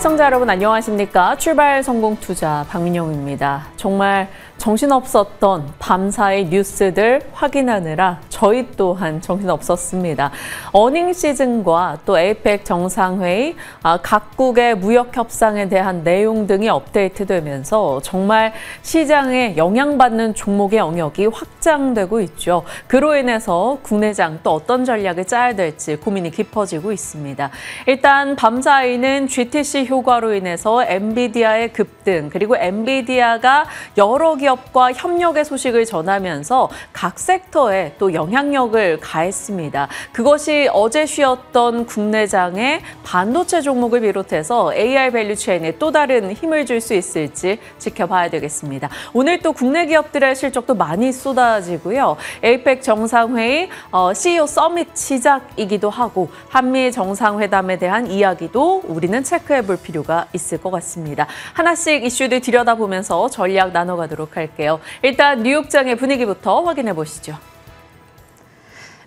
시청자 여러분 안녕하십니까? 출발 성공 투자 박민영입니다. 정말 정신없었던 밤사이 뉴스들 확인하느라 저희 또한 정신없었습니다. 어닝 시즌과 또 에이펙 정상회의, 각국의 무역 협상에 대한 내용 등이 업데이트되면서 정말 시장에 영향받는 종목의 영역이 확장되고 있죠. 그로 인해서 국내장 또 어떤 전략을 짜야 될지 고민이 깊어지고 있습니다. 일단 밤사이는 GTC 효과로 인해서 엔비디아의 급등, 그리고 엔비디아가 여러 기업과 협력의 소식을 전하면서 각 섹터에 또 영향력을 가했습니다. 그것이 어제 쉬었던 국내장의 반도체 종목을 비롯해서 AI 밸류체인에 또 다른 힘을 줄 수 있을지 지켜봐야 되겠습니다. 오늘 또 국내 기업들의 실적도 많이 쏟아지고요. 에이펙 정상회의, CEO 서밋 시작이기도 하고 한미 정상회담에 대한 이야기도 우리는 체크해 볼 필요가 있을 것 같습니다. 하나씩 이슈들 들여다보면서 전략 나눠가도록 할게요. 일단 뉴욕장의 분위기부터 확인해 보시죠.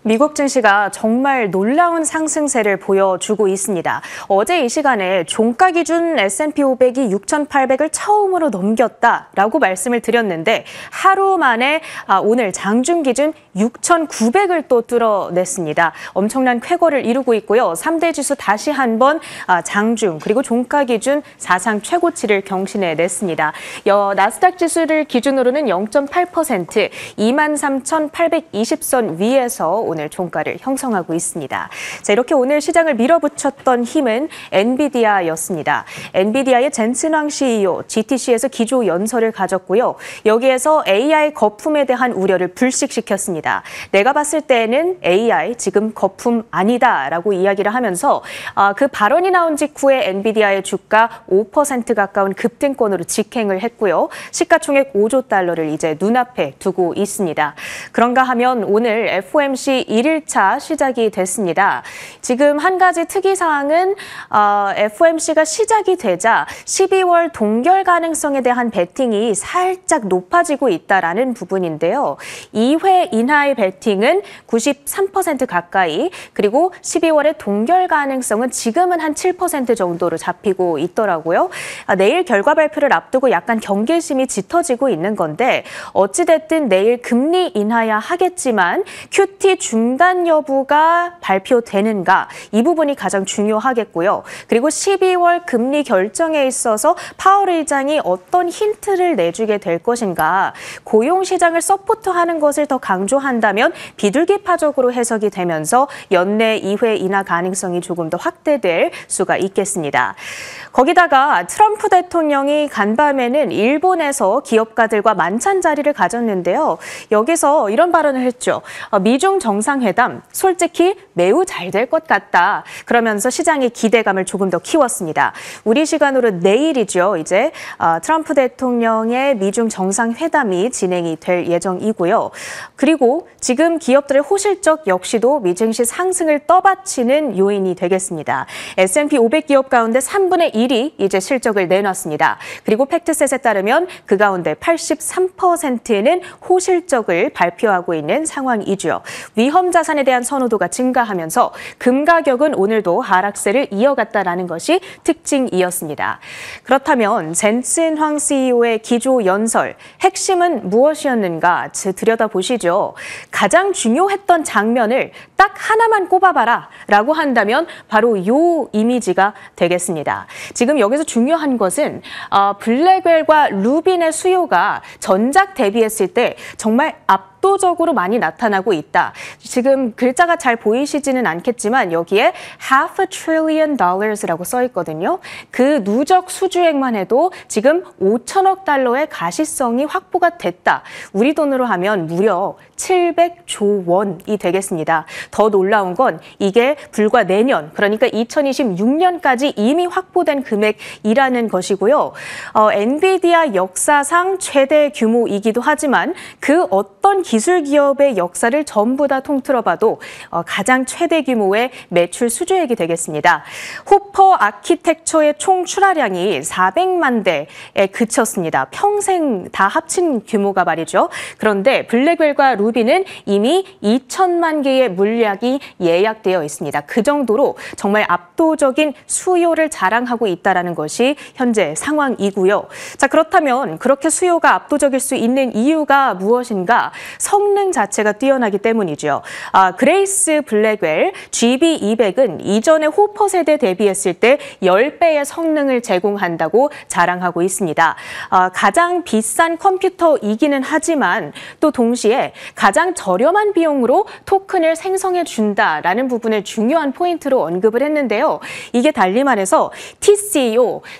미국 증시가 정말 놀라운 상승세를 보여주고 있습니다. 어제 이 시간에 종가 기준 S&P 500이 6,800을 처음으로 넘겼다라고 말씀을 드렸는데 하루 만에 오늘 장중 기준 6,900을 또 뚫어냈습니다. 엄청난 쾌거를 이루고 있고요. 3대 지수 다시 한번 장중 그리고 종가 기준 사상 최고치를 경신해냈습니다. 나스닥 지수를 기준으로는 0.8% 23,820선 위에서 오늘 종가를 형성하고 있습니다. 자, 이렇게 오늘 시장을 밀어붙였던 힘은 엔비디아였습니다. 엔비디아의 젠슨 황 CEO, GTC에서 기조 연설을 가졌고요. 여기에서 AI 거품에 대한 우려를 불식시켰습니다. 내가 봤을 때는 AI 지금 거품 아니다라고 이야기를 하면서 그 발언이 나온 직후에 엔비디아의 주가 5% 가까운 급등권으로 직행을 했고요. 시가총액 5조 달러를 이제 눈앞에 두고 있습니다. 그런가 하면 오늘 FOMC 1일차 시작이 됐습니다. 지금 한 가지 특이사항은 FOMC가 시작이 되자 12월 동결 가능성에 대한 베팅이 살짝 높아지고 있다라는 부분인데요. 2회 인하의 베팅은 93% 가까이, 그리고 12월의 동결 가능성은 지금은 한 7% 정도로 잡히고 있더라고요. 내일 결과 발표를 앞두고 약간 경계심이 짙어지고 있는 건데 어찌됐든 내일 금리 인하야 하겠지만 QT 중단 여부가 발표되는가, 이 부분이 가장 중요하겠고요. 그리고 12월 금리 결정에 있어서 파월 의장이 어떤 힌트를 내주게 될 것인가, 고용시장을 서포트하는 것을 더 강조한다면 비둘기파적으로 해석이 되면서 연내 2회 인하 가능성이 조금 더 확대될 수가 있겠습니다. 거기다가 트럼프 대통령이 간밤에는 일본에서 기업가들과 만찬 자리를 가졌는데요. 여기서 이런 발언을 했죠. 미중 정상회담 솔직히 매우 잘 될 것 같다. 그러면서 시장의 기대감을 조금 더 키웠습니다. 우리 시간으로 내일이죠. 이제 트럼프 대통령의 미중 정상회담이 진행이 될 예정이고요. 그리고 지금 기업들의 호실적 역시도 미증시 상승을 떠받치는 요인이 되겠습니다. S&P 500 기업 가운데 3분의 1이 이제 실적을 내놨습니다. 그리고 팩트셋에 따르면 그 가운데 83%는 호실적을 발표하고 있는 상황이죠. 위험 자산에 대한 선호도가 증가하면서 금 가격은 오늘도 하락세를 이어갔다라는 것이 특징이었습니다. 그렇다면 젠슨 황 CEO의 기조 연설, 핵심은 무엇이었는가 들여다보시죠. 가장 중요했던 장면을 딱 하나만 꼽아봐라 라고 한다면 바로 이 이미지가 되겠습니다. 지금 여기서 중요한 것은 블랙웰과 루빈의 수요가 전작 대비했을 때 정말 압도적으로 많이 나타나고 있다. 지금 글자가 잘 보이시지는 않겠지만 여기에 half a trillion dollars라고 써 있거든요. 그 누적 수주액만 해도 지금 5천억 달러의 가시성이 확보가 됐다. 우리 돈으로 하면 무려 700조 원이 되겠습니다. 더 놀라운 건 이게 불과 내년, 그러니까 2026년까지 이미 확보된 금액이라는 것이고요. 엔비디아 역사상 최대 규모이기도 하지만 그 어떤 기술 기업의 역사를 전부 다 통틀어봐도 가장 최대 규모의 매출 수주액이 되겠습니다. 호퍼 아키텍처의 총 출하량이 400만 대에 그쳤습니다. 평생 다 합친 규모가 말이죠. 그런데 블랙웰과 루비는 이미 2천만 개의 물량이 예약되어 있습니다. 있습니다. 그 정도로 정말 압도적인 수요를 자랑하고 있다는 것이 현재 상황이고요. 자, 그렇다면 그렇게 수요가 압도적일 수 있는 이유가 무엇인가? 성능 자체가 뛰어나기 때문이죠. 그레이스 블랙웰 GB200은 이전의 호퍼 세대 대비했을 때 10배의 성능을 제공한다고 자랑하고 있습니다. 가장 비싼 컴퓨터이기는 하지만 또 동시에 가장 저렴한 비용으로 토큰을 생성해 준다라는 부분을 중요한 포인트로 언급을 했는데요. 이게 달리 말해서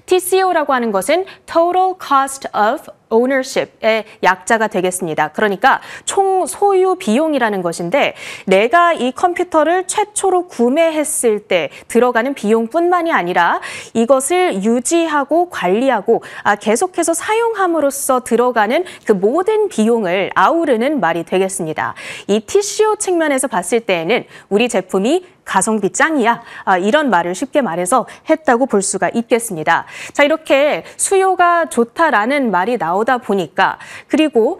TCO라고 하는 것은 Total Cost of Ownership의 약자가 되겠습니다. 그러니까 총 소유 비용이라는 것인데 내가 이 컴퓨터를 최초로 구매했을 때 들어가는 비용뿐만이 아니라 이것을 유지하고 관리하고 계속해서 사용함으로써 들어가는 그 모든 비용을 아우르는 말이 되겠습니다. 이 TCO 측면에서 봤을 때에는 우리 제품이 가성비 짱이야. 이런 말을 쉽게 말해서 했다고 볼 수가 있겠습니다. 자, 이렇게 수요가 좋다라는 말이 나오다 보니까 그리고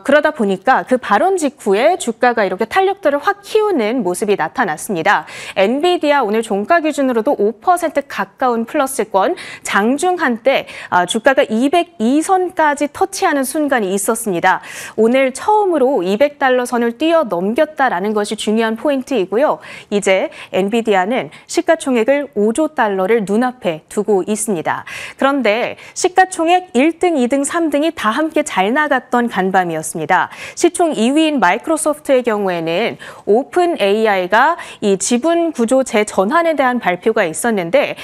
그러다 보니까 그 발언 직후에 주가가 이렇게 탄력도를 확 키우는 모습이 나타났습니다. 엔비디아 오늘 종가 기준으로도 5% 가까운 플러스권, 장중 한때 주가가 202선까지 터치하는 순간이 있었습니다. 오늘 처음으로 $200 선을 뛰어넘겼다라는 것이 중요한 포인트이고요. 이제 엔비디아는 시가총액을 5조 달러를 눈앞에 두고 있습니다. 그런데 시가총액 1등, 2등, 3등이 다 함께 잘 나갔던 간밤이었습니다. 시총 2위인 마이크로소프트의 경우에는 오픈 AI가 이 지분 구조 재전환에 대한 발표가 있었는데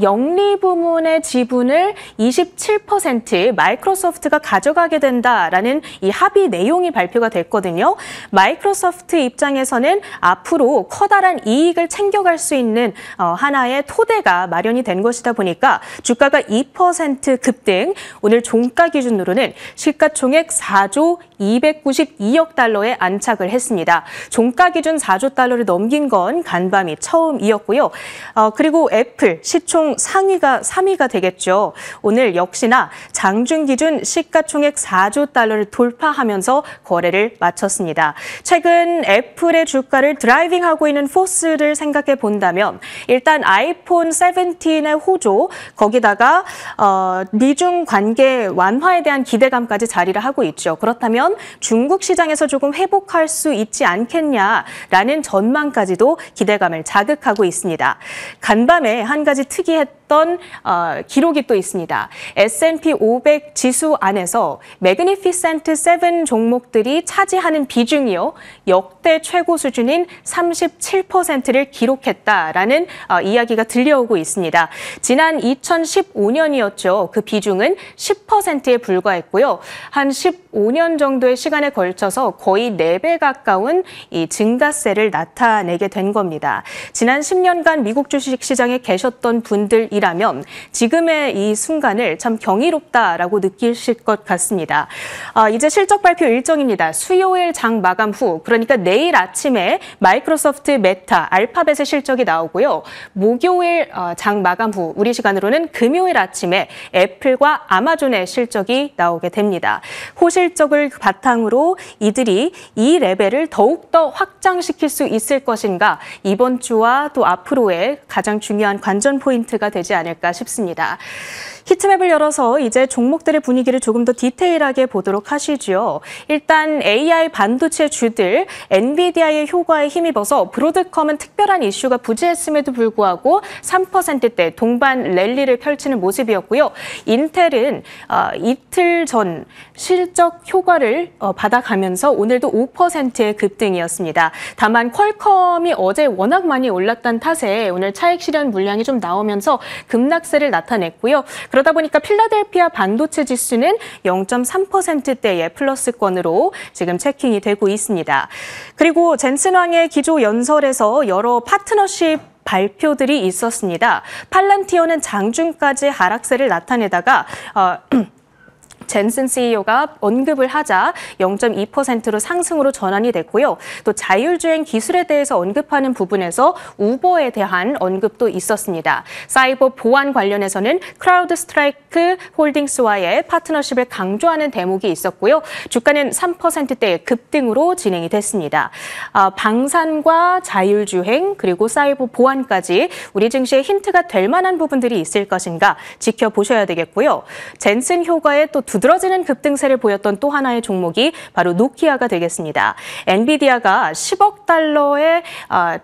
영리 부문의 지분을 27% 마이크로소프트가 가져가게 된다라는 이 합의 내용이 발표가 됐거든요. 마이크로소프트 입장에서는 앞으로 커다란 이익을 챙겨갈 수 있는 하나의 토대가 마련이 된 것이다 보니까 주가가 2% 급등, 오늘 종가 기준으로는 시가총액 4조 292억 달러에 안착을 했습니다. 종가 기준 4조 달러를 넘긴 건 간밤이 처음이었고요. 그리고 애플 시총 상위가 3위가 되겠죠. 오늘 역시나 장중 기준 시가총액 4조 달러를 돌파하면서 거래를 마쳤습니다. 최근 애플의 주가를 드라이빙하고 있는 포스를 생각해 본다면 일단 아이폰 17의 호조, 거기다가 미중 관계 완화에 대한 기대감까지 자리를 하고 있죠. 그렇다면 중국 시장에서 조금 회복할 수 있지 않겠냐라는 전망까지도 기대감을 자극하고 있습니다. 간밤에 한 가지 특이했던 기록이 또 있습니다. S&P 500 지수 안에서 매그니피센트 7 종목들이 차지하는 비중이요, 역대 최고 수준인 37%를 기록했다라는 이야기가 들려오고 있습니다. 지난 2015년이었죠. 그 비중은 10%에 불과했고요. 한 15년 정도의 시간에 걸쳐서 거의 4배 가까운 이 증가세를 나타내게 된 겁니다. 지난 10년간 미국 주식시장에 계셨던 분들이라면 지금의 이 순간을 참 경이롭다라고 느끼실 것 같습니다. 이제 실적 발표 일정입니다. 수요일 장 마감 후, 그러니까 내일 아침에 마이크로소프트, 메타, 알파벳의 실적이 나오고요. 목요일 장 마감 후, 우리 시간으로는 금요일 아침에 애플과 아마존의 실적이 나오게 됩니다. 호실적을 바탕으로 이들이 이 레벨을 더욱더 확장시킬 수 있을 것인가, 이번 주와 또 앞으로의 가장 중요한 관전 포인트가 되지 않을까 싶습니다. 히트맵을 열어서 이제 종목들의 분위기를 조금 더 디테일하게 보도록 하시죠. 일단 AI 반도체 주들, 엔비디아의 효과에 힘입어서 브로드컴은 특별한 이슈가 부재했음에도 불구하고 3%대 동반 랠리를 펼치는 모습이었고요. 인텔은 이틀 전 실적 효과를 받아가면서 오늘도 5%의 급등이었습니다. 다만 퀄컴이 어제 워낙 많이 올랐던 탓에 오늘 차익 실현 물량이 좀 나오면서 급락세를 나타냈고요. 그러다 보니까 필라델피아 반도체 지수는 0.3%대의 플러스권으로 지금 체킹이 되고 있습니다. 그리고 젠슨왕의 기조 연설에서 여러 파트너십 발표들이 있었습니다. 팔란티어는 장중까지 하락세를 나타내다가 젠슨 CEO가 언급을 하자 0.2%로 상승으로 전환이 됐고요. 또 자율주행 기술에 대해서 언급하는 부분에서 우버에 대한 언급도 있었습니다. 사이버 보안 관련해서는 크라우드스트라이크 홀딩스와의 파트너십을 강조하는 대목이 있었고요. 주가는 3%대의 급등으로 진행이 됐습니다. 방산과 자율주행 그리고 사이버 보안까지 우리 증시에 힌트가 될 만한 부분들이 있을 것인가 지켜보셔야 되겠고요. 젠슨 효과에 또 두드러지는 급등세를 보였던 또 하나의 종목이 바로 노키아가 되겠습니다. 엔비디아가 10억 달러의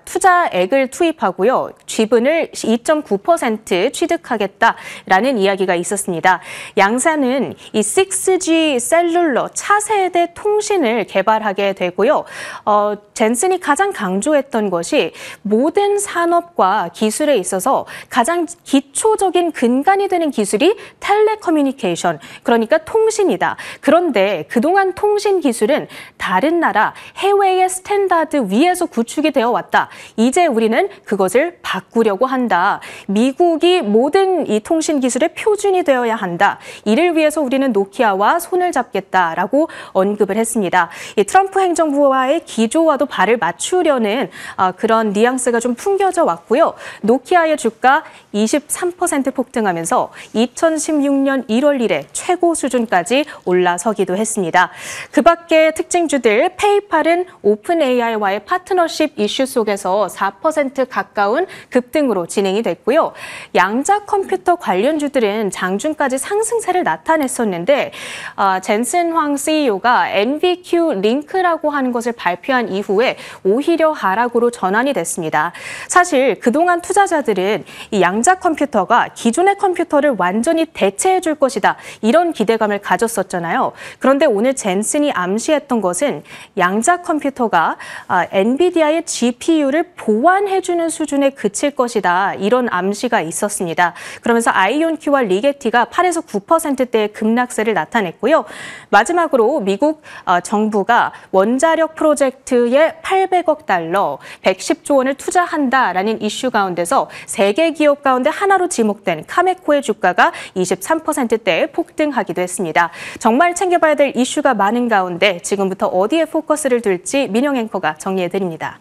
투자액을 투입하고요. 지분을 2.9% 취득하겠다라는 이야기가 있었습니다. 양사는 이 6G 셀룰러 차세대 통신을 개발하게 되고요. 젠슨이 가장 강조했던 것이 모든 산업과 기술에 있어서 가장 기초적인 근간이 되는 기술이 텔레커뮤니케이션, 그러니까 통신이다. 그런데 그동안 통신 기술은 다른 나라, 해외의 스탠다드 위에서 구축이 되어 왔다. 이제 우리는 그것을 바꾸려고 한다. 미국이 모든 이 통신 기술의 표준이 되어야 한다. 이를 위해서 우리는 노키아와 손을 잡겠다라고 언급을 했습니다. 이 트럼프 행정부와의 기조와도 발을 맞추려는 그런 뉘앙스가 좀 풍겨져 왔고요. 노키아의 주가 23% 폭등하면서 2016년 1월 이래 최고 수준까지 올라서기도 했습니다. 그 밖에 특징주들 페이팔은 오픈 AI와의 파트너십 이슈 속에서 4% 가까운 급등으로 진행이 됐고요. 양자 컴퓨터 관련주들은 장중까지 상승세를 나타냈었는데 젠슨 황 CEO가 NVQ 링크라고 하는 것을 발표한 이후에 오히려 하락으로 전환이 됐습니다. 사실 그동안 투자자들은 이 양자 컴퓨터가 기존의 컴퓨터를 완전히 대체해 줄 것이다. 이런 기대감을 가졌었잖아요. 그런데 오늘 젠슨이 암시했던 것은 양자 컴퓨터가 엔비디아의 GPU를 보완해주는 수준에 그칠 것이다. 이런 암시가 있었습니다. 그러면서 아이온큐와 리게티가 8에서 9%대의 급락세를 나타냈고요. 마지막으로 미국 정부가 원자력 프로젝트에 800억 달러, 110조 원을 투자한다라는 이슈 가운데서 3개 기업 가운데 하나로 지목된 카메코의 주가가 23%대에 폭등하기도 했습니다. 정말 챙겨봐야 될 이슈가 많은 가운데 지금부터 어디에 포커스를 둘지 민영 앵커가 정리해드립니다.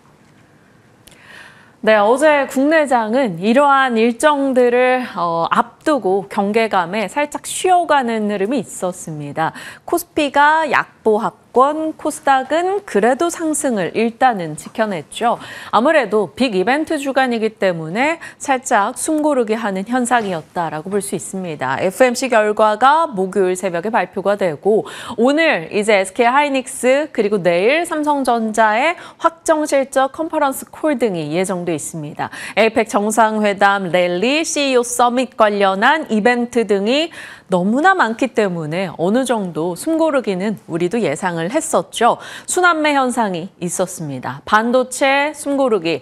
네, 어제 국내장은 이러한 일정들을 앞두고 경계감에 살짝 쉬어가는 흐름이 있었습니다. 코스피가 약보합권, 코스닥은 그래도 상승을 일단은 지켜냈죠. 아무래도 빅 이벤트 주간이기 때문에 살짝 숨고르게 하는 현상이었다라고 볼 수 있습니다. FOMC 결과가 목요일 새벽에 발표가 되고 오늘 이제 SK하이닉스 그리고 내일 삼성전자의 확정 실적 컨퍼런스 콜 등이 예정돼 있습니다. 에이펙 정상회담, 랠리, CEO 서밋 관련한 이벤트 등이 너무나 많기 때문에 어느 정도 숨고르기는 우리도 예상을 했었죠. 순환매 현상이 있었습니다. 반도체 숨고르기.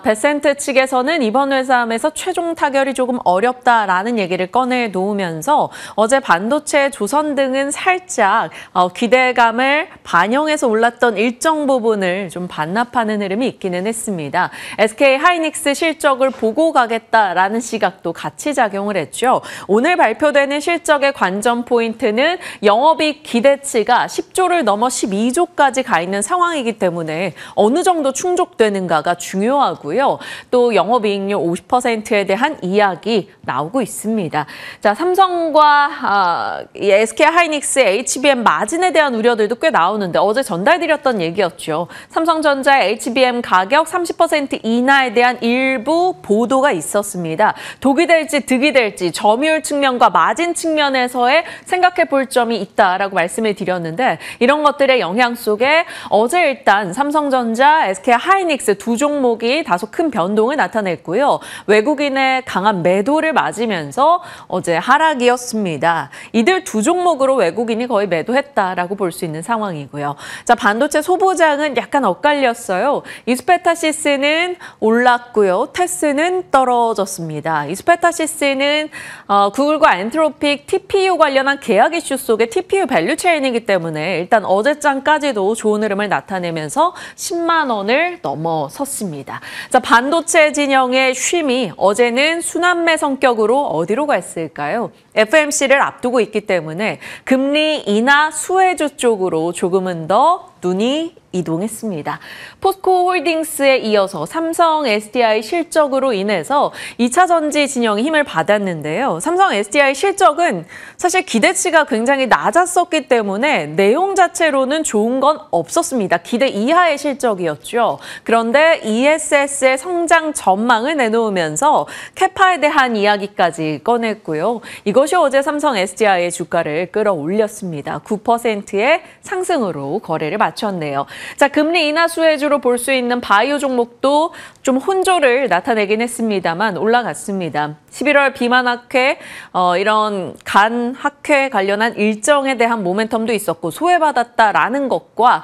베센트 측에서는 이번 회담에서 최종 타결이 조금 어렵다라는 얘기를 꺼내놓으면서 어제 반도체 조선 등은 살짝 기대감을 반영해서 올랐던 일정 부분을 좀 반납하는 흐름이 있기는 했습니다. SK하이닉스 실적을 보고 가겠다라는 시각도 같이 작용을 했죠. 오늘 발표되는 실적의 관전 포인트는 영업이익 기대치가 10조를 넘어 12조까지 가 있는 상황이기 때문에 어느 정도 충족되는가가 중요하고요. 또 영업이익률 50%에 대한 이야기 나오고 있습니다. 자, 삼성과 SK하이닉스, HBM 마진에 대한 우려들도 꽤 나오는데 어제 전달드렸던 얘기였죠. 삼성전자 HBM 가격 30% 인하에 대한 일부 보도가 있었습니다. 독이 될지 득이 될지 점유율 측면과 마진 측면에서의 생각해 볼 점이 있다라고 말씀을 드렸는데 이런 것들의 영향 속에 어제 일단 삼성전자, SK하이닉스 두 종목이 다소 큰 변동을 나타냈고요. 외국인의 강한 매도를 맞으면서 어제 하락이었습니다. 이들 두 종목으로 외국인이 거의 매도했다라고 볼 수 있는 상황이고요. 자, 반도체 소보장은 약간 엇갈렸어요. 이스페타시스는 올랐고요. 테스는 떨어졌습니다. 이스페타시스는 구글과 엔트로픽 TPU 관련한 계약 이슈 속에 TPU 밸류 체인이기 때문에 일단 어제장까지도 좋은 흐름을 나타내면서 10만 원을 넘어섰습니다. 자, 반도체 진영의 쉼이 어제는 순환매 성격으로 어디로 갔을까요? FMC를 앞두고 있기 때문에 금리 인하 수혜주 쪽으로 조금은 더 눈이 이동했습니다. 포스코 홀딩스에 이어서 삼성 SDI 실적으로 인해서 2차 전지 진영이 힘을 받았는데요. 삼성 SDI 실적은 사실 기대치가 굉장히 낮았었기 때문에 내용 자체로는 좋은 건 없었습니다. 기대 이하의 실적이었죠. 그런데 ESS의 성장 전망을 내놓으면서 캐파에 대한 이야기까지 꺼냈고요. 이것이 어제 삼성 SDI의 주가를 끌어올렸습니다. 9%의 상승으로 거래를 마쳤네요. 자, 금리 인하 수혜주로 볼 수 있는 바이오 종목도 좀 혼조를 나타내긴 했습니다만 올라갔습니다. 11월 비만 학회, 이런 간 학회 관련한 일정에 대한 모멘텀도 있었고 소외받았다라는 것과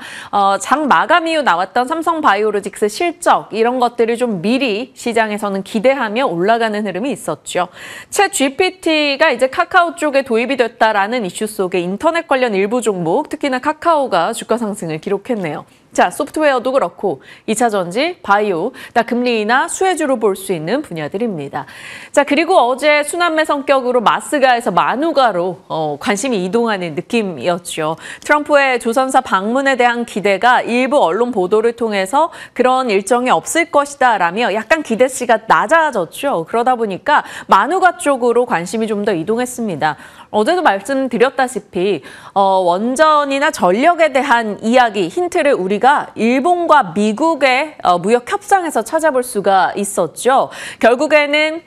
장 마감 이후 나왔던 삼성 바이오로직스 실적 이런 것들을 좀 미리 시장에서는 기대하며 올라가는 흐름이 있었죠. 챗 GPT가 이제 카카오 쪽에 도입이 됐다라는 이슈 속에 인터넷 관련 일부 종목, 특히나 카카오가 주가 상승을 기록했네요. 자, 소프트웨어도 그렇고 2차 전지, 바이오, 금리 인하 수혜주로 볼 수 있는 분야들입니다. 자, 그리고 어제 순환매 성격으로 마스가에서 마누가로 관심이 이동하는 느낌이었죠. 트럼프의 조선사 방문에 대한 기대가 일부 언론 보도를 통해서 그런 일정이 없을 것이다 라며 약간 기대치가 낮아졌죠. 그러다 보니까 마누가 쪽으로 관심이 좀 더 이동했습니다. 어제도 말씀드렸다시피 원전이나 전력에 대한 이야기, 힌트를 우리가 일본과 미국의 무역 협상에서 찾아볼 수가 있었죠. 결국에는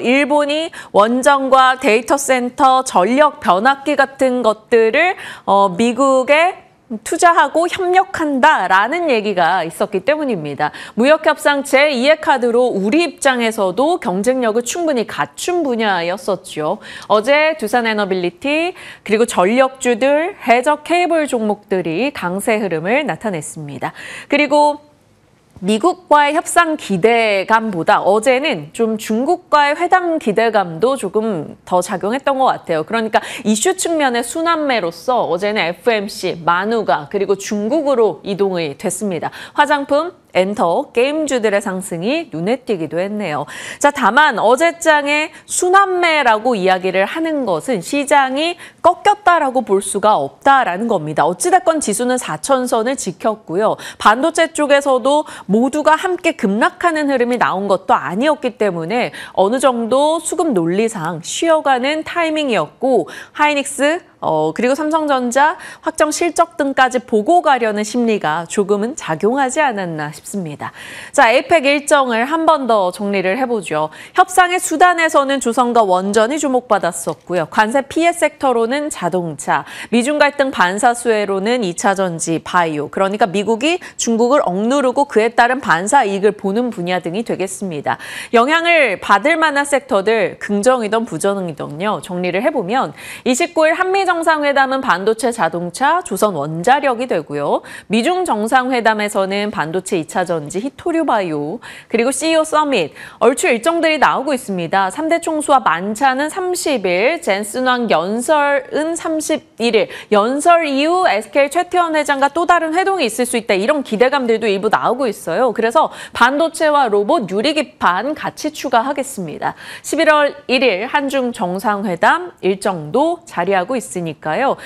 일본이 원전과 데이터 센터, 전력 변압기 같은 것들을 미국에 투자하고 협력한다라는 얘기가 있었기 때문입니다. 무역협상 제2의 카드로 우리 입장에서도 경쟁력을 충분히 갖춘 분야였었죠. 어제 두산에너빌리티 그리고 전력주들, 해적 케이블 종목들이 강세 흐름을 나타냈습니다. 그리고 미국과의 협상 기대감보다 어제는 좀 중국과의 회담 기대감도 조금 더 작용했던 것 같아요. 그러니까 이슈 측면의 순환매로서 어제는 FMC, 마누가 그리고 중국으로 이동이 됐습니다. 화장품, 엔터, 게임주들의 상승이 눈에 띄기도 했네요. 자, 다만 어제장에 순환매라고 이야기를 하는 것은 시장이 꺾였다라고 볼 수가 없다라는 겁니다. 어찌됐건 지수는 4천선을 지켰고요. 반도체 쪽에서도 모두가 함께 급락하는 흐름이 나온 것도 아니었기 때문에 어느 정도 수급 논리상 쉬어가는 타이밍이었고 하이닉스, 그리고 삼성전자 확정 실적 등까지 보고 가려는 심리가 조금은 작용하지 않았나 싶습니다. 자, 에이펙 일정을 한 번 더 정리를 해보죠. 협상의 수단에서는 조선과 원전이 주목받았었고요. 관세 피해 섹터로는 자동차, 미중 갈등 반사 수혜로는 2차 전지, 바이오, 그러니까 미국이 중국을 억누르고 그에 따른 반사 이익을 보는 분야 등이 되겠습니다. 영향을 받을 만한 섹터들 긍정이든 부정이든요. 정리를 해보면 29일 한미 정상회담은 반도체, 자동차, 조선 원자력이 되고요. 미중 정상회담에서는 반도체, 2차 전지, 히토류 바이오, 그리고 CEO 서밋, 얼추 일정들이 나오고 있습니다. 3대 총수와 만찬은 30일, 젠슨왕 연설은 31일, 연설 이후 SK 최태원 회장과 또 다른 회동이 있을 수 있다. 이런 기대감들도 일부 나오고 있어요. 그래서 반도체와 로봇, 유리기판 같이 추가하겠습니다. 11월 1일 한중 정상회담 일정도 자리하고 있으니까요.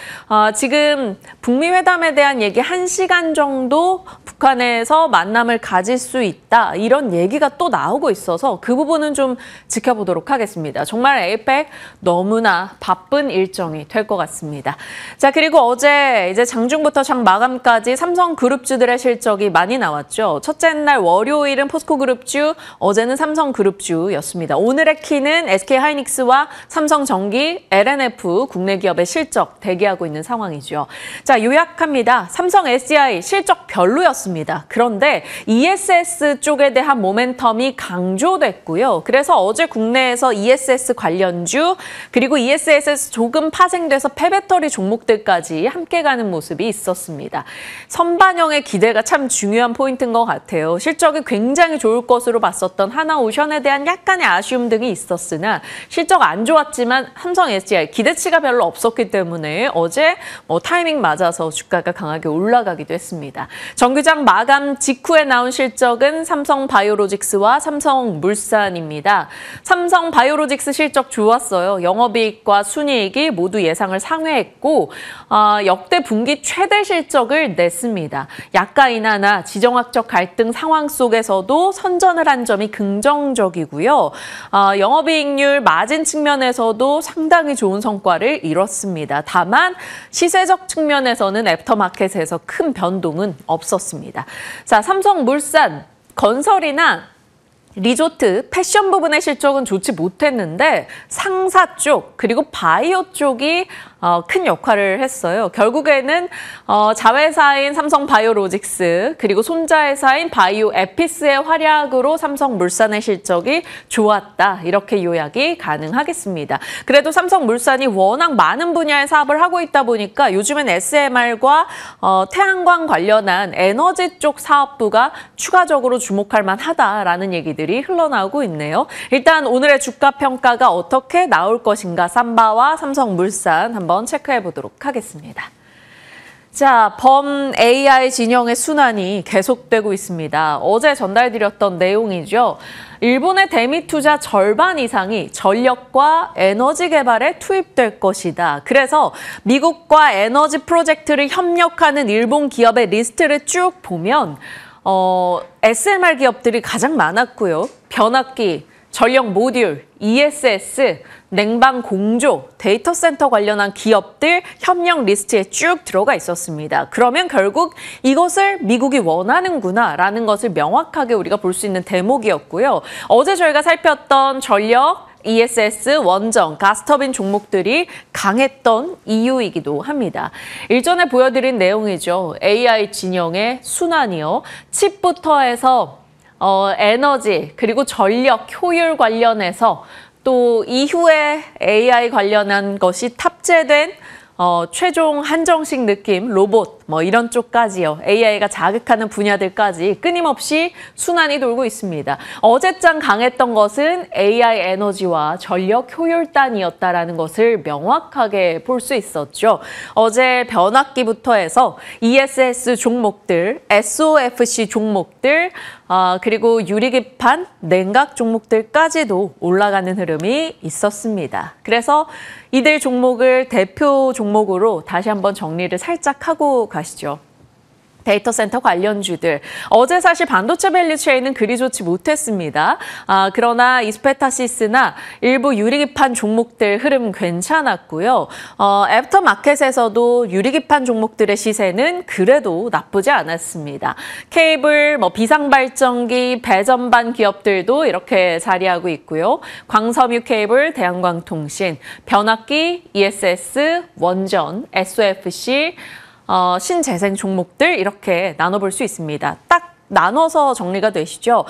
지금 북미 회담에 대한 얘기 1시간 정도 북한에서 만남을 가질 수 있다. 이런 얘기가 또 나오고 있어서 그 부분은 좀 지켜보도록 하겠습니다. 정말 에이펙 너무나 바쁜 일정이 될 것 같습니다. 자, 그리고 어제 이제 장중부터 장 마감까지 삼성그룹주들의 실적이 많이 나왔죠. 첫째 날 월요일은 포스코그룹주, 어제는 삼성그룹주였습니다. 오늘의 키는 SK하이닉스와 삼성전기, LNF 국내 기업의 실적 대기하고 있는 상황이죠. 자, 요약합니다. 삼성 SDI 실적 별로였습니다. 그런데 ESS 쪽에 대한 모멘텀이 강조됐고요. 그래서 어제 국내에서 ESS 관련주 그리고 ESS 조금 파생돼서 폐배터리 종목들까지 함께 가는 모습이 있었습니다. 선반영의 기대가 참 중요한 포인트인 것 같아요. 실적이 굉장히 좋을 것으로 봤었던 하나오션에 대한 약간의 아쉬움 등이 있었으나 실적 안 좋았지만 삼성 SDI 기대치가 별로 없었기 때문에 어제 타이밍 맞아서 주가가 강하게 올라가기도 했습니다. 정규장 마감 직후에 나온 실적은 삼성바이오로직스와 삼성물산입니다. 삼성바이오로직스 실적 좋았어요. 영업이익과 순이익이 모두 예상을 상회했고 역대 분기 최대 실적을 냈습니다. 약가 인하나 지정학적 갈등 상황 속에서도 선전을 한 점이 긍정적이고요. 영업이익률 마진 측면에서도 상당히 좋은 성과를 이뤘습니다. 다만 시세적 측면에서는 애프터마켓에서 큰 변동은 없었습니다. 자, 삼성물산, 건설이나 리조트, 패션 부분의 실적은 좋지 못했는데 상사 쪽 그리고 바이오 쪽이 큰 역할을 했어요. 결국에는 자회사인 삼성바이오로직스 그리고 손자회사인 바이오에피스의 활약으로 삼성물산의 실적이 좋았다. 이렇게 요약이 가능하겠습니다. 그래도 삼성물산이 워낙 많은 분야의 사업을 하고 있다 보니까 요즘엔 SMR과 태양광 관련한 에너지 쪽 사업부가 추가적으로 주목할 만하다라는 얘기들이 흘러나오고 있네요. 일단 오늘의 주가 평가가 어떻게 나올 것인가 삼바와 삼성물산 한번 체크해 보도록 하겠습니다. 자, 범 AI 진영의 순환이 계속되고 있습니다. 어제 전달드렸던 내용이죠. 일본의 대미 투자 절반 이상이 전력과 에너지 개발에 투입될 것이다. 그래서 미국과 에너지 프로젝트를 협력하는 일본 기업의 리스트를 쭉 보면 SMR 기업들이 가장 많았고요. 변압기, 전력 모듈, ESS, 냉방 공조, 데이터 센터 관련한 기업들 협력 리스트에 쭉 들어가 있었습니다. 그러면 결국 이것을 미국이 원하는구나라는 것을 명확하게 우리가 볼 수 있는 대목이었고요. 어제 저희가 살폈던 전력, ESS, 원전, 가스터빈 종목들이 강했던 이유이기도 합니다. 일전에 보여드린 내용이죠. AI 진영의 순환이요. 칩부터 해서 에너지 그리고 전력 효율 관련해서 또 이후에 AI 관련한 것이 탑재된 최종 한정식 느낌, 로봇 이런 쪽까지요. AI가 자극하는 분야들까지 끊임없이 순환이 돌고 있습니다. 어제장 강했던 것은 AI 에너지와 전력 효율단이었다라는 것을 명확하게 볼 수 있었죠. 어제 변압기부터 해서 ESS 종목들, SOFC 종목들, 그리고 유리기판, 냉각 종목들까지도 올라가는 흐름이 있었습니다. 그래서 이들 종목을 대표 종목으로 다시 한번 정리를 살짝 하고 가시죠. 데이터 센터 관련주들. 어제 사실 반도체 밸류체인은 그리 좋지 못했습니다. 그러나 이스페타시스나 일부 유리기판 종목들 흐름 괜찮았고요. 애프터마켓에서도 유리기판 종목들의 시세는 그래도 나쁘지 않았습니다. 케이블, 비상발전기, 배전반 기업들도 이렇게 자리하고 있고요. 광섬유 케이블, 대한광통신, 변압기, ESS, 원전, SOFC, 신재생 종목들 이렇게 나눠볼 수 있습니다. 딱 나눠서 정리가 되시죠.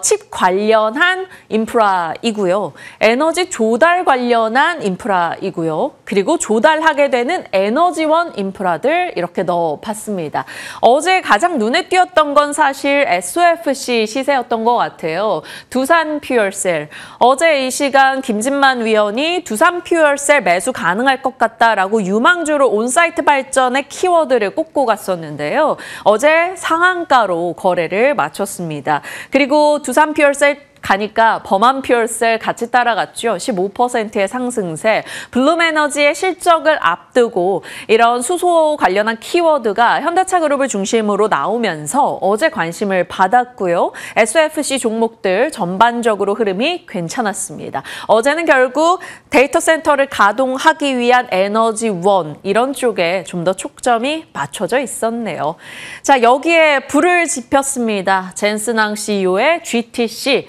칩 관련한 인프라이고요. 에너지 조달 관련한 인프라이고요. 그리고 조달하게 되는 에너지원 인프라들 이렇게 넣어봤습니다. 어제 가장 눈에 띄었던 건 사실 SOFC 시세였던 것 같아요. 두산 퓨얼셀. 어제 이 시간 김진만 위원이 두산 퓨얼셀 매수 가능할 것 같다라고 유망주로 온사이트 발전의 키워드를 꼽고 갔었는데요. 어제 상한가로 거래를 마쳤습니다. 그리고 두산 퓨얼셀 가니까 범한 퓨얼셀 같이 따라갔죠. 15%의 상승세. 블룸에너지의 실적을 앞두고 이런 수소 관련한 키워드가 현대차 그룹을 중심으로 나오면서 어제 관심을 받았고요. SOFC 종목들 전반적으로 흐름이 괜찮았습니다. 어제는 결국 데이터 센터를 가동하기 위한 에너지원 이런 쪽에 좀 더 초점이 맞춰져 있었네요. 자, 여기에 불을 지폈습니다. 젠슨왕 CEO의 GTC.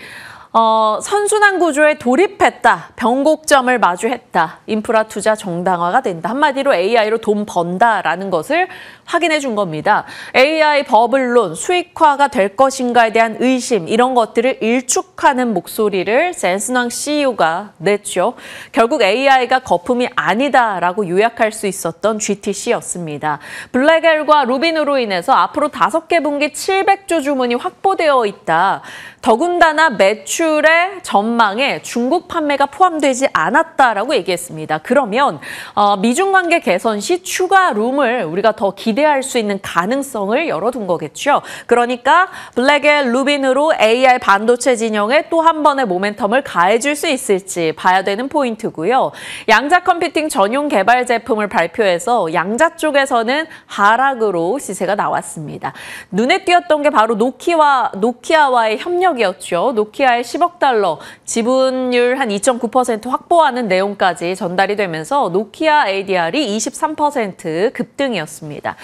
선순환 구조에 돌입했다. 변곡점을 마주했다. 인프라 투자 정당화가 된다. 한마디로 AI로 돈 번다라는 것을 확인해 준 겁니다. AI 버블론 수익화가 될 것인가에 대한 의심 이런 것들을 일축하는 목소리를 젠슨왕 CEO가 냈죠. 결국 AI가 거품이 아니다라고 요약할 수 있었던 GTC였습니다. 블랙엘과 루빈으로 인해서 앞으로 5개 분기 700조 주문이 확보되어 있다. 더군다나 매출의 전망에 중국 판매가 포함되지 않았다라고 얘기했습니다. 그러면 미중 관계 개선 시 추가 룸을 우리가 더 기대할 수 있는 가능성을 열어둔 거겠죠. 그러니까 블랙의 루빈으로 AI 반도체 진영에 또 한 번의 모멘텀을 가해줄 수 있을지 봐야 되는 포인트고요. 양자 컴퓨팅 전용 개발 제품을 발표해서 양자 쪽에서는 하락으로 시세가 나왔습니다. 눈에 띄었던 게 바로 노키아와의 협력이었죠. 노키아의 10억 달러 지분율 한 2.9% 확보하는 내용까지 전달이 되면서 노키아 ADR이 23% 급등이었습니다.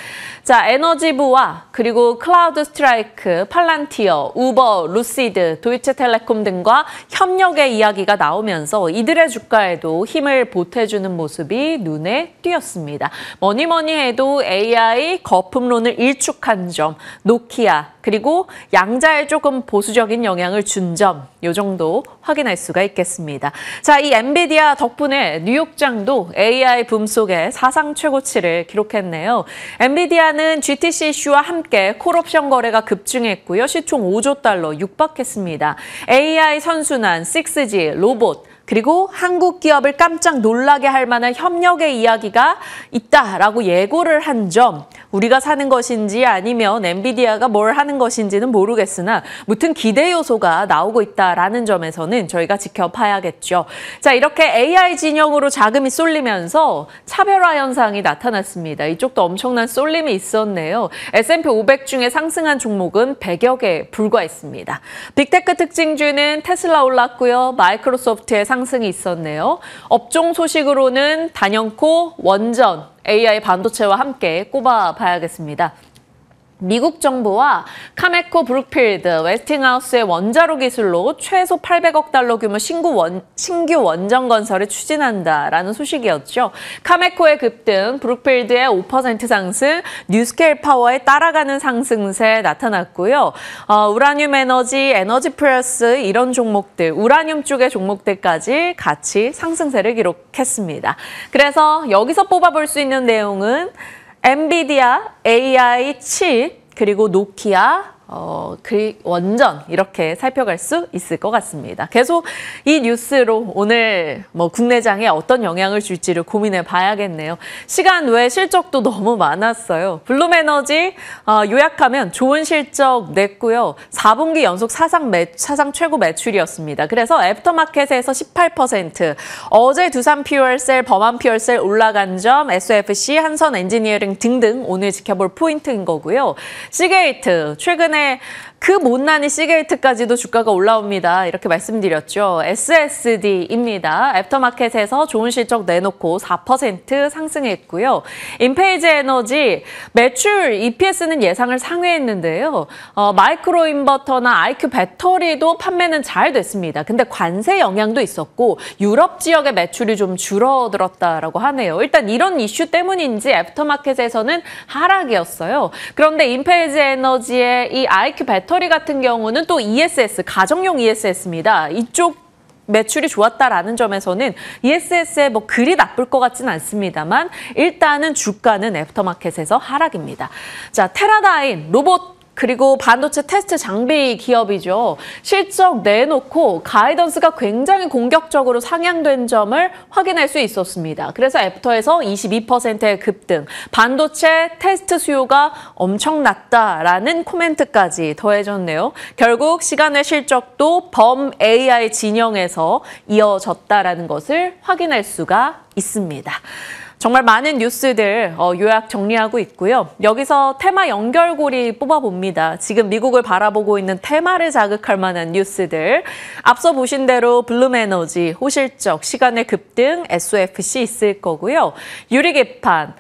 자, 에너지부와 그리고 클라우드 스트라이크, 팔란티어, 우버, 루시드, 도이체텔레콤 등과 협력의 이야기가 나오면서 이들의 주가에도 힘을 보태주는 모습이 눈에 띄었습니다. 뭐니 해도 AI 거품론을 일축한 점, 노키아, 그리고 양자에 조금 보수적인 영향을 준 점, 이 정도 확인할 수가 있겠습니다. 자, 이 엔비디아 덕분에 뉴욕장도 AI 붐 속에 사상 최고치를 기록했네요. 엔비디아는 GTC 이슈와 함께 콜옵션 거래가 급증했고요. 시총 5조 달러 육박했습니다. AI 선순환, 6G, 로봇, 그리고 한국 기업을 깜짝 놀라게 할 만한 협력의 이야기가 있다라고 예고를 한 점, 우리가 사는 것인지 아니면 엔비디아가 뭘 하는 것인지는 모르겠으나 무튼 기대 요소가 나오고 있다라는 점에서는 저희가 지켜봐야겠죠. 자, 이렇게 AI 진영으로 자금이 쏠리면서 차별화 현상이 나타났습니다. 이쪽도 엄청난 쏠림이 있었네요. S&P 500 중에 상승한 종목은 100여 개에 불과했습니다. 빅테크 특징주는 테슬라 올랐고요. 마이크로소프트의 상승이 있었네요. 업종 소식으로는 단연코 원전, AI 반도체와 함께 꼽아봐야겠습니다. 미국 정부와 카메코 브룩필드, 웨스팅하우스의 원자로 기술로 최소 800억 달러 규모 신규 원전 건설을 추진한다라는 소식이었죠. 카메코의 급등, 브룩필드의 5% 상승, 뉴스케일 파워에 따라가는 상승세 나타났고요. 우라늄 에너지, 에너지 플러스 이런 종목들, 우라늄 쪽의 종목들까지 같이 상승세를 기록했습니다. 그래서 여기서 뽑아볼 수 있는 내용은 엔비디아, AI 칩, 그리고 노키아, 원전 이렇게 살펴갈 수 있을 것 같습니다. 계속 이 뉴스로 오늘 국내장에 어떤 영향을 줄지를 고민해 봐야겠네요. 시간 외 실적도 너무 많았어요. 블룸에너지 요약하면 좋은 실적 냈고요. 4분기 연속 사상 최고 매출이었습니다. 그래서 애프터마켓에서 18%, 어제 두산 퓨얼셀, 범한 퓨얼셀 올라간 점, SFC, 한선 엔지니어링 등등 오늘 지켜볼 포인트인 거고요. 시게이트, 최근에 그 못난이 시게이트까지도 주가가 올라옵니다. 이렇게 말씀드렸죠. SSD입니다. 애프터마켓에서 좋은 실적 내놓고 4% 상승했고요. 인페이즈 에너지 매출 EPS는 예상을 상회했는데요. 마이크로 인버터나 IQ 배터리도 판매는 잘 됐습니다. 근데 관세 영향도 있었고 유럽 지역의 매출이 좀 줄어들었다라고 하네요. 일단 이런 이슈 때문인지 애프터마켓에서는 하락이었어요. 그런데 인페이즈 에너지의 이 IQ 배터리 같은 경우는 또 ESS, 가정용 ESS입니다. 이쪽 매출이 좋았다라는 점에서는 ESS에 그리 나쁠 것 같지는 않습니다만 일단은 주가는 애프터마켓에서 하락입니다. 자, 테라다인, 로봇 그리고 반도체 테스트 장비 기업이죠. 실적 내놓고 가이던스가 굉장히 공격적으로 상향된 점을 확인할 수 있었습니다. 그래서 애프터에서 22%의 급등, 반도체 테스트 수요가 엄청났다라는 코멘트까지 더해졌네요. 결국 시간의 실적도 범 AI 진영에서 이어졌다라는 것을 확인할 수가 있습니다. 정말 많은 뉴스들 요약 정리하고 있고요. 여기서 테마 연결고리 뽑아봅니다. 지금 미국을 바라보고 있는 테마를 자극할 만한 뉴스들. 앞서 보신 대로 블룸에너지, 호실적, 시간의 급등, SOFC 있을 거고요. 유리개판,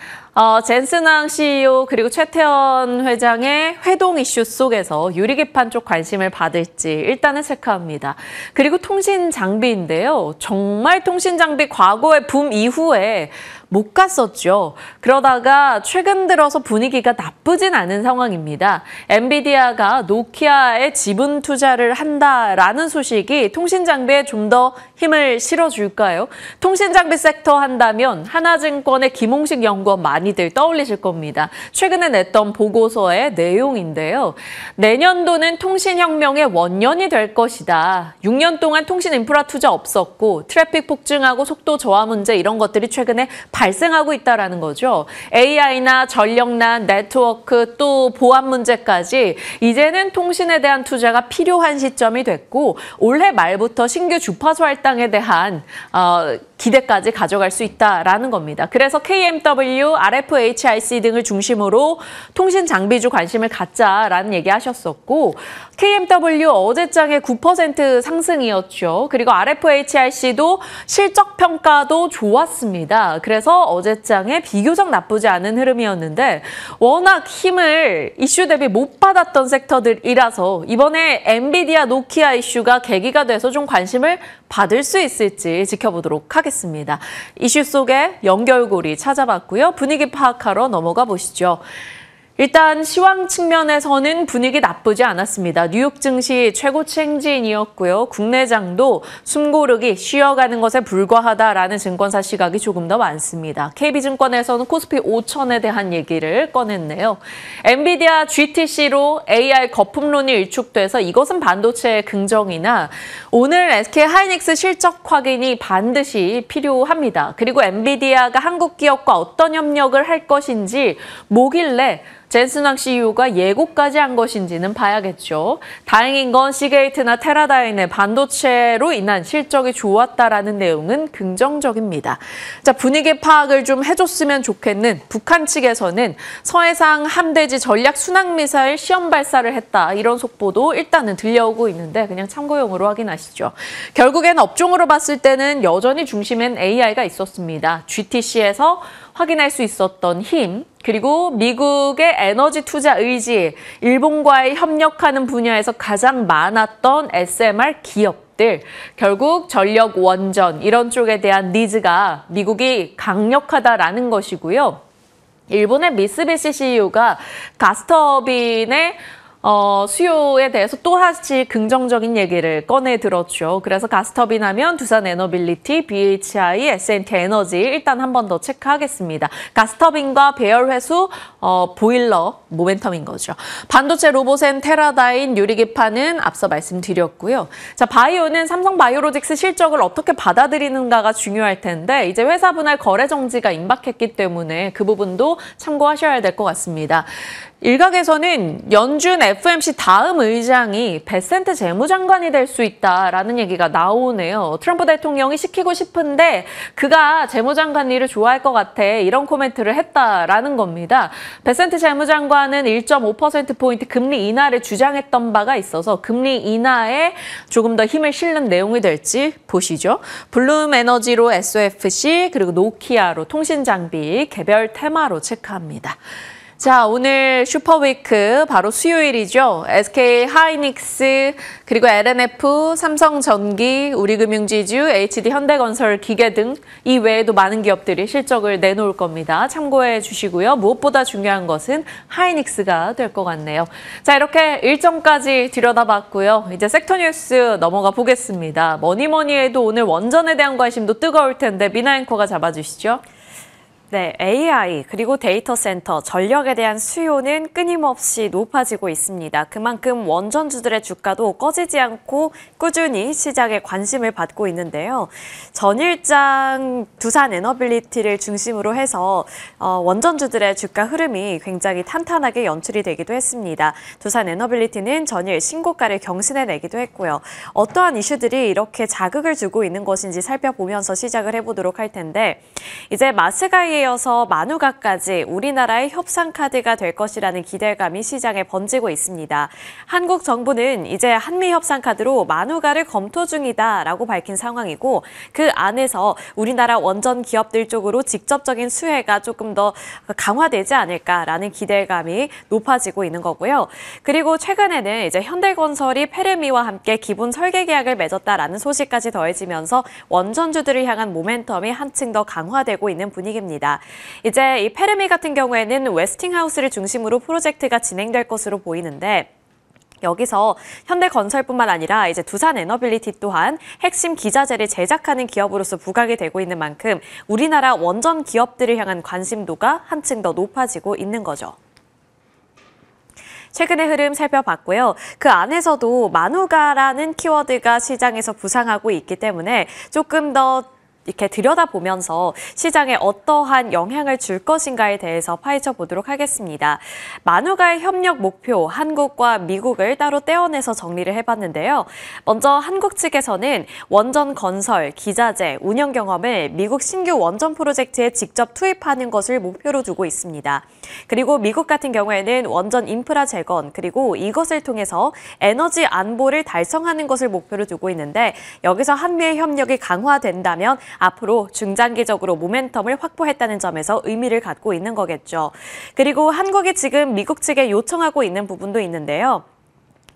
젠슨왕 CEO 그리고 최태원 회장의 회동 이슈 속에서 유리개판 쪽 관심을 받을지 일단은 체크합니다. 그리고 통신 장비인데요. 정말 통신 장비 과거의 붐 이후에 못 갔었죠. 그러다가 최근 들어서 분위기가 나쁘진 않은 상황입니다. 엔비디아가 노키아에 지분 투자를 한다라는 소식이 통신 장비에 좀 더 힘을 실어줄까요? 통신 장비 섹터 한다면 하나증권의 김홍식 연구원 많이들 떠올리실 겁니다. 최근에 냈던 보고서의 내용인데요. 내년도는 통신혁명의 원년이 될 것이다. 6년 동안 통신 인프라 투자 없었고 트래픽 폭증하고 속도 저하 문제 이런 것들이 최근에 발생하고 있다는 거죠. AI나 전력난, 네트워크 또 보안 문제까지 이제는 통신에 대한 투자가 필요한 시점이 됐고 올해 말부터 신규 주파수 할당에 대한 기대까지 가져갈 수 있다라는 겁니다. 그래서 KMW, RFHIC 등을 중심으로 통신 장비주 관심을 갖자라는 얘기 하셨었고 KMW 어제장에 9% 상승이었죠. 그리고 RFHIC도 실적 평가도 좋았습니다. 그래서 어제장에 비교적 나쁘지 않은 흐름이었는데 워낙 힘을 이슈 대비 못 받았던 섹터들이라서 이번에 엔비디아, 노키아 이슈가 계기가 돼서 좀 관심을 받을 수 있을지 지켜보도록 하겠습니다. 이슈 속의 연결고리 찾아봤고요. 분위기 파악하러 넘어가 보시죠. 일단 시황 측면에서는 분위기 나쁘지 않았습니다. 뉴욕 증시 최고치 행진이었고요. 국내장도 숨고르기 쉬어가는 것에 불과하다라는 증권사 시각이 조금 더 많습니다. KB증권에서는 코스피 5천에 대한 얘기를 꺼냈네요. 엔비디아 GTC로 AI 거품론이 일축돼서 이것은 반도체의 긍정이나 오늘 SK 하이닉스 실적 확인이 반드시 필요합니다. 그리고 엔비디아가 한국 기업과 어떤 협력을 할 것인지 뭐길래 젠슨왕 CEO가 예고까지 한 것인지는 봐야겠죠. 다행인 건 시게이트나 테라다인의 반도체로 인한 실적이 좋았다라는 내용은 긍정적입니다. 자, 분위기 파악을 좀 해줬으면 좋겠는 북한 측에서는 서해상 함대지 전략 순항미사일 시험 발사를 했다. 이런 속보도 일단은 들려오고 있는데 그냥 참고용으로 확인하시죠. 결국엔 업종으로 봤을 때는 여전히 중심엔 AI가 있었습니다. GTC에서 확인할 수 있었던 힘, 그리고 미국의 에너지 투자 의지, 일본과의 협력하는 분야에서 가장 많았던 SMR 기업들, 결국 전력 원전 이런 쪽에 대한 니즈가 미국이 강력하다라는 것이고요. 일본의 미쓰비시 CEO가 가스터빈의 수요에 대해서 또다시 긍정적인 얘기를 꺼내 들었죠. 그래서 가스터빈 하면 두산 에너빌리티, BHI, S&T 에너지 일단 한 번 더 체크하겠습니다. 가스터빈과 배열회수, 보일러, 모멘텀인 거죠. 반도체 로봇엔 테라다인, 유리기판은 앞서 말씀드렸고요. 자, 바이오는 삼성바이오로직스 실적을 어떻게 받아들이는가가 중요할 텐데 이제 회사 분할 거래 정지가 임박했기 때문에 그 부분도 참고하셔야 될 것 같습니다. 일각에서는 연준 FMC 다음 의장이 베센트 재무장관이 될 수 있다라는 얘기가 나오네요. 트럼프 대통령이 시키고 싶은데 그가 재무장관 일을 좋아할 것 같아 이런 코멘트를 했다라는 겁니다. 베센트 재무장관은 1.5%포인트 금리 인하를 주장했던 바가 있어서 금리 인하에 조금 더 힘을 실는 내용이 될지 보시죠. 블룸 에너지로 SOFC 그리고 노키아로 통신장비 개별 테마로 체크합니다. 자, 오늘 슈퍼위크 바로 수요일이죠. SK 하이닉스, 그리고 LNF, 삼성전기, 우리금융지주, HD 현대건설, 기계 등 이 외에도 많은 기업들이 실적을 내놓을 겁니다. 참고해 주시고요. 무엇보다 중요한 것은 하이닉스가 될 것 같네요. 자, 이렇게 일정까지 들여다봤고요. 이제 섹터 뉴스 넘어가 보겠습니다. 뭐니뭐니 해도 오늘 원전에 대한 관심도 뜨거울 텐데 미나 앵커가 잡아주시죠. 네, AI 그리고 데이터 센터, 전력에 대한 수요는 끊임없이 높아지고 있습니다. 그만큼 원전주들의 주가도 꺼지지 않고 꾸준히 시장에 관심을 받고 있는데요. 전일장 두산 에너빌리티를 중심으로 해서 원전주들의 주가 흐름이 굉장히 탄탄하게 연출이 되기도 했습니다. 두산 에너빌리티는 전일 신고가를 경신해내기도 했고요. 어떠한 이슈들이 이렇게 자극을 주고 있는 것인지 살펴보면서 시작을 해보도록 할 텐데 이제 마스가이 한미에 이어서 마누카까지 우리나라의 협상 카드가 될 것이라는 기대감이 시장에 번지고 있습니다. 한국 정부는 이제 한미 협상 카드로 마누카를 검토 중이다라고 밝힌 상황이고 그 안에서 우리나라 원전 기업들 쪽으로 직접적인 수혜가 조금 더 강화되지 않을까라는 기대감이 높아지고 있는 거고요. 그리고 최근에는 이제 현대건설이 페르미와 함께 기본 설계 계약을 맺었다라는 소식까지 더해지면서 원전주들을 향한 모멘텀이 한층 더 강화되고 있는 분위기입니다. 이제 이 페르미 같은 경우에는 웨스팅하우스를 중심으로 프로젝트가 진행될 것으로 보이는데 여기서 현대건설뿐만 아니라 이제 두산에너빌리티 또한 핵심 기자재를 제작하는 기업으로서 부각이 되고 있는 만큼 우리나라 원전 기업들을 향한 관심도가 한층 더 높아지고 있는 거죠. 최근의 흐름 살펴봤고요. 그 안에서도 마누카라는 키워드가 시장에서 부상하고 있기 때문에 조금 더 이렇게 들여다보면서 시장에 어떠한 영향을 줄 것인가에 대해서 파헤쳐 보도록 하겠습니다. 마누카의 협력 목표, 한국과 미국을 따로 떼어내서 정리를 해봤는데요. 먼저 한국 측에서는 원전 건설, 기자재, 운영 경험을 미국 신규 원전 프로젝트에 직접 투입하는 것을 목표로 두고 있습니다. 그리고 미국 같은 경우에는 원전 인프라 재건, 그리고 이것을 통해서 에너지 안보를 달성하는 것을 목표로 두고 있는데 여기서 한미의 협력이 강화된다면 앞으로 중장기적으로 모멘텀을 확보했다는 점에서 의미를 갖고 있는 거겠죠. 그리고 한국이 지금 미국 측에 요청하고 있는 부분도 있는데요.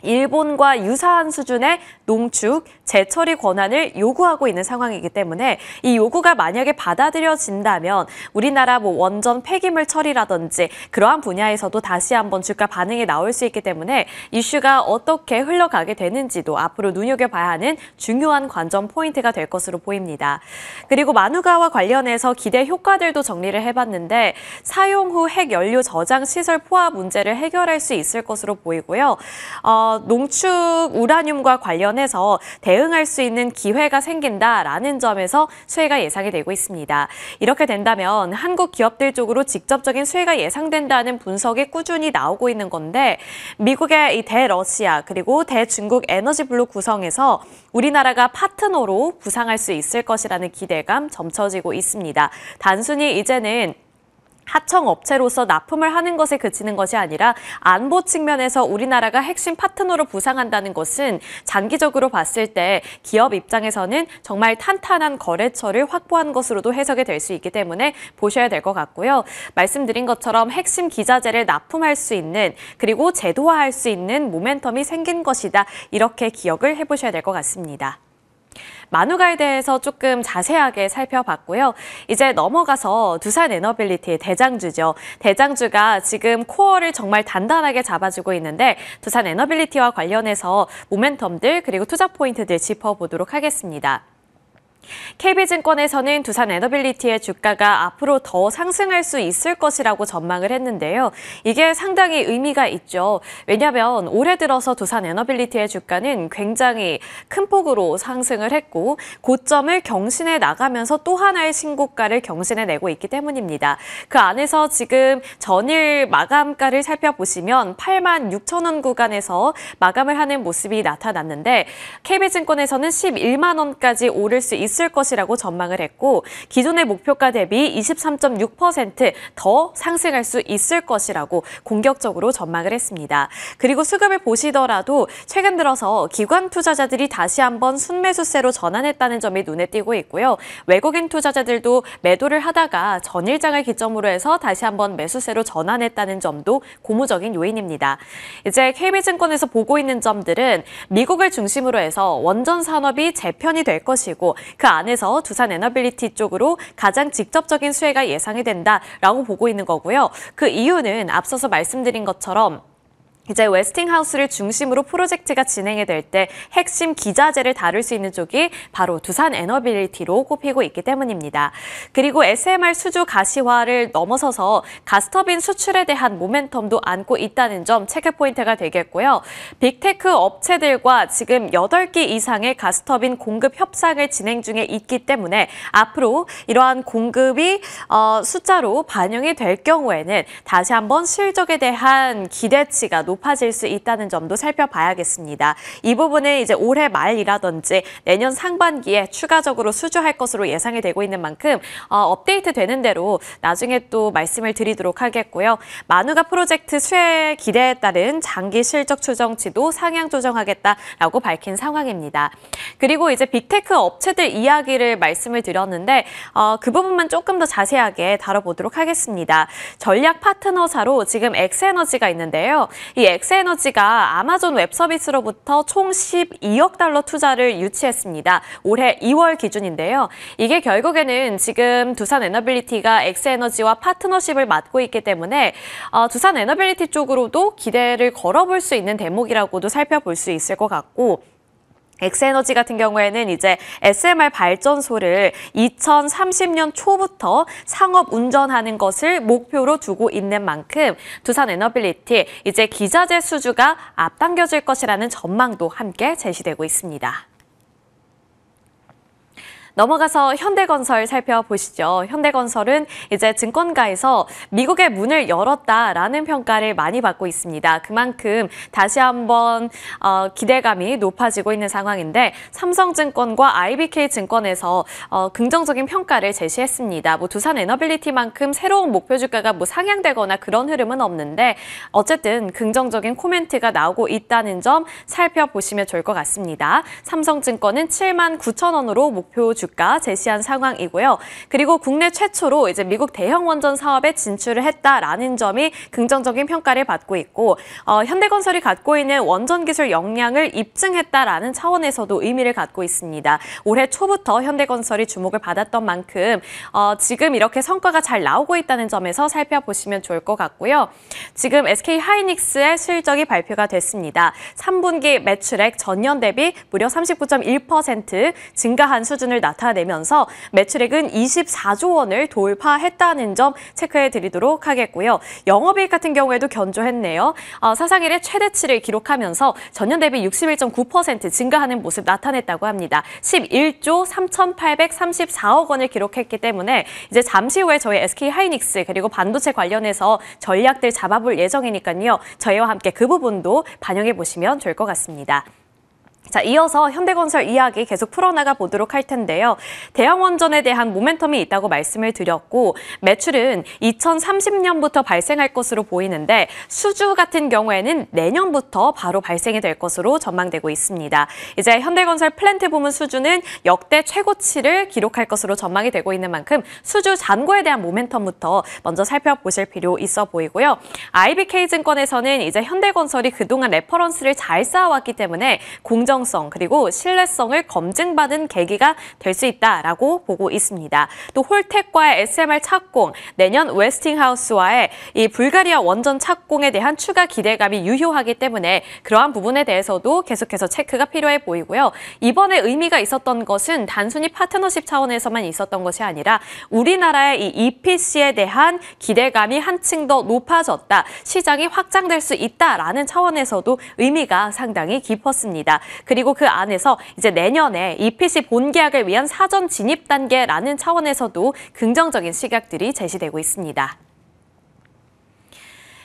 일본과 유사한 수준의 농축, 재처리 권한을 요구하고 있는 상황이기 때문에 이 요구가 만약에 받아들여진다면 우리나라 원전 폐기물 처리라든지 그러한 분야에서도 다시 한번 주가 반응이 나올 수 있기 때문에 이슈가 어떻게 흘러가게 되는지도 앞으로 눈여겨봐야 하는 중요한 관전 포인트가 될 것으로 보입니다. 그리고 마누카와 관련해서 기대 효과들도 정리를 해봤는데 사용 후 핵연료 저장 시설 포화 문제를 해결할 수 있을 것으로 보이고요. 농축 우라늄과 관련해서 대응할 수 있는 기회가 생긴다라는 점에서 수혜가 예상이 되고 있습니다. 이렇게 된다면 한국 기업들 쪽으로 직접적인 수혜가 예상된다는 분석이 꾸준히 나오고 있는 건데 미국의 이 대러시아 그리고 대중국 에너지 블록 구성에서 우리나라가 파트너로 부상할 수 있을 것이라는 기대감 점쳐지고 있습니다. 단순히 이제는 하청 업체로서 납품을 하는 것에 그치는 것이 아니라 안보 측면에서 우리나라가 핵심 파트너로 부상한다는 것은 장기적으로 봤을 때 기업 입장에서는 정말 탄탄한 거래처를 확보한 것으로도 해석이 될 수 있기 때문에 보셔야 될 것 같고요. 말씀드린 것처럼 핵심 기자재를 납품할 수 있는 그리고 제도화할 수 있는 모멘텀이 생긴 것이다. 이렇게 기억을 해보셔야 될 것 같습니다. 마누카에 대해서 조금 자세하게 살펴봤고요. 이제 넘어가서 두산에너빌리티의 대장주죠. 대장주가 지금 코어를 정말 단단하게 잡아주고 있는데 두산에너빌리티와 관련해서 모멘텀들 그리고 투자 포인트들 짚어보도록 하겠습니다. KB증권에서는 두산에너빌리티의 주가가 앞으로 더 상승할 수 있을 것이라고 전망을 했는데요. 이게 상당히 의미가 있죠. 왜냐하면 올해 들어서 두산에너빌리티의 주가는 굉장히 큰 폭으로 상승을 했고 고점을 경신해 나가면서 또 하나의 신고가를 경신해내고 있기 때문입니다. 그 안에서 지금 전일 마감가를 살펴보시면 86,000원 구간에서 마감을 하는 모습이 나타났는데 KB증권에서는 11만 원까지 오를 수 있을 것이라고 전망을 했고 기존의 목표가 대비 23.6% 더 상승할 수 있을 것이라고 공격적으로 전망을 했습니다. 그리고 수급을 보시더라도 최근 들어서 기관 투자자들이 다시 한번 순매수세로 전환했다는 점이 눈에 띄고 있고요. 외국인 투자자들도 매도를 하다가 전일장을 기점으로 해서 다시 한번 매수세로 전환했다는 점도 고무적인 요인입니다. 이제 KB증권에서 보고 있는 점들은 미국을 중심으로 해서 원전 산업이 재편이 될 것이고 그 안에서 두산에너빌리티 쪽으로 가장 직접적인 수혜가 예상이 된다라고 보고 있는 거고요. 그 이유는 앞서서 말씀드린 것처럼 이제 웨스팅하우스를 중심으로 프로젝트가 진행이 될 때 핵심 기자재를 다룰 수 있는 쪽이 바로 두산에너빌리티로 꼽히고 있기 때문입니다. 그리고 SMR 수주 가시화를 넘어서서 가스터빈 수출에 대한 모멘텀도 안고 있다는 점 체크 포인트가 되겠고요. 빅테크 업체들과 지금 8개 이상의 가스터빈 공급 협상을 진행 중에 있기 때문에 앞으로 이러한 공급이 숫자로 반영이 될 경우에는 다시 한번 실적에 대한 기대치가 높아질 수 있다는 점도 살펴봐야겠습니다. 이 부분은 이제 올해 말이라든지 내년 상반기에 추가적으로 수주할 것으로 예상이 되고 있는 만큼 업데이트 되는 대로 나중에 또 말씀을 드리도록 하겠고요. 마누가 프로젝트 수혜 기대에 따른 장기 실적 추정치도 상향 조정하겠다라고 밝힌 상황입니다. 그리고 이제 빅테크 업체들 이야기를 말씀을 드렸는데 그 부분만 조금 더 자세하게 다뤄보도록 하겠습니다. 전략 파트너사로 지금 엑스에너지가 있는데요. 이 엑스에너지가 아마존 웹 서비스로부터 총 12억 달러 투자를 유치했습니다. 올해 2월 기준인데요. 이게 결국에는 지금 두산 에너빌리티가 엑스에너지와 파트너십을 맡고 있기 때문에 두산 에너빌리티 쪽으로도 기대를 걸어볼 수 있는 대목이라고도 살펴볼 수 있을 것 같고, 엑스에너지 같은 경우에는 이제 SMR 발전소를 2030년 초부터 상업 운전하는 것을 목표로 두고 있는 만큼 두산 에너빌리티 이제 기자재 수주가 앞당겨질 것이라는 전망도 함께 제시되고 있습니다. 넘어가서 현대건설 살펴보시죠. 현대건설은 이제 증권가에서 미국의 문을 열었다라는 평가를 많이 받고 있습니다. 그만큼 다시 한번 기대감이 높아지고 있는 상황인데, 삼성증권과 IBK증권에서 긍정적인 평가를 제시했습니다. 두산 에너빌리티만큼 새로운 목표 주가가 상향되거나 그런 흐름은 없는데 어쨌든 긍정적인 코멘트가 나오고 있다는 점 살펴보시면 좋을 것 같습니다. 삼성증권은 79,000원으로 목표 주가 제시한 상황이고요. 그리고 국내 최초로 이제 미국 대형 원전 사업에 진출을 했다라는 점이 긍정적인 평가를 받고 있고, 현대건설이 갖고 있는 원전 기술 역량을 입증했다라는 차원에서도 의미를 갖고 있습니다. 올해 초부터 현대건설이 주목을 받았던 만큼 지금 이렇게 성과가 잘 나오고 있다는 점에서 살펴보시면 좋을 것 같고요. 지금 SK하이닉스의 실적이 발표가 됐습니다. 3분기 매출액 전년 대비 무려 39.1% 증가한 수준을 나타내면서 매출액은 24조 원을 돌파했다는 점 체크해 드리도록 하겠고요. 영업이익 같은 경우에도 견조했네요. 사상 이래 최대치를 기록하면서 전년 대비 61.9% 증가하는 모습 나타냈다고 합니다. 11조 3,834억 원을 기록했기 때문에 이제 잠시 후에 저희 SK하이닉스 그리고 반도체 관련해서 전략들 잡아볼 예정이니까요. 저희와 함께 그 부분도 반영해 보시면 좋을 것 같습니다. 자, 이어서 현대건설 이야기 계속 풀어나가 보도록 할 텐데요. 대형 원전에 대한 모멘텀이 있다고 말씀을 드렸고, 매출은 2030년부터 발생할 것으로 보이는데 수주 같은 경우에는 내년부터 바로 발생이 될 것으로 전망되고 있습니다. 이제 현대건설 플랜트 부문 수주는 역대 최고치를 기록할 것으로 전망이 되고 있는 만큼 수주 잔고에 대한 모멘텀부터 먼저 살펴보실 필요 있어 보이고요. IBK증권에서는 이제 현대건설이 그동안 레퍼런스를 잘 쌓아왔기 때문에 공정성 그리고 신뢰성을 검증받은 계기가 될 수 있다라고 보고 있습니다. 또 홀텍과의 SMR 착공, 내년 웨스팅하우스와의 이 불가리아 원전 착공에 대한 추가 기대감이 유효하기 때문에 그러한 부분에 대해서도 계속해서 체크가 필요해 보이고요. 이번에 의미가 있었던 것은 단순히 파트너십 차원에서만 있었던 것이 아니라 우리나라의 이 EPC에 대한 기대감이 한층 더 높아졌다, 시장이 확장될 수 있다라는 차원에서도 의미가 상당히 깊었습니다. 그리고 그 안에서 이제 내년에 EPC 본계약을 위한 사전 진입 단계라는 차원에서도 긍정적인 시각들이 제시되고 있습니다.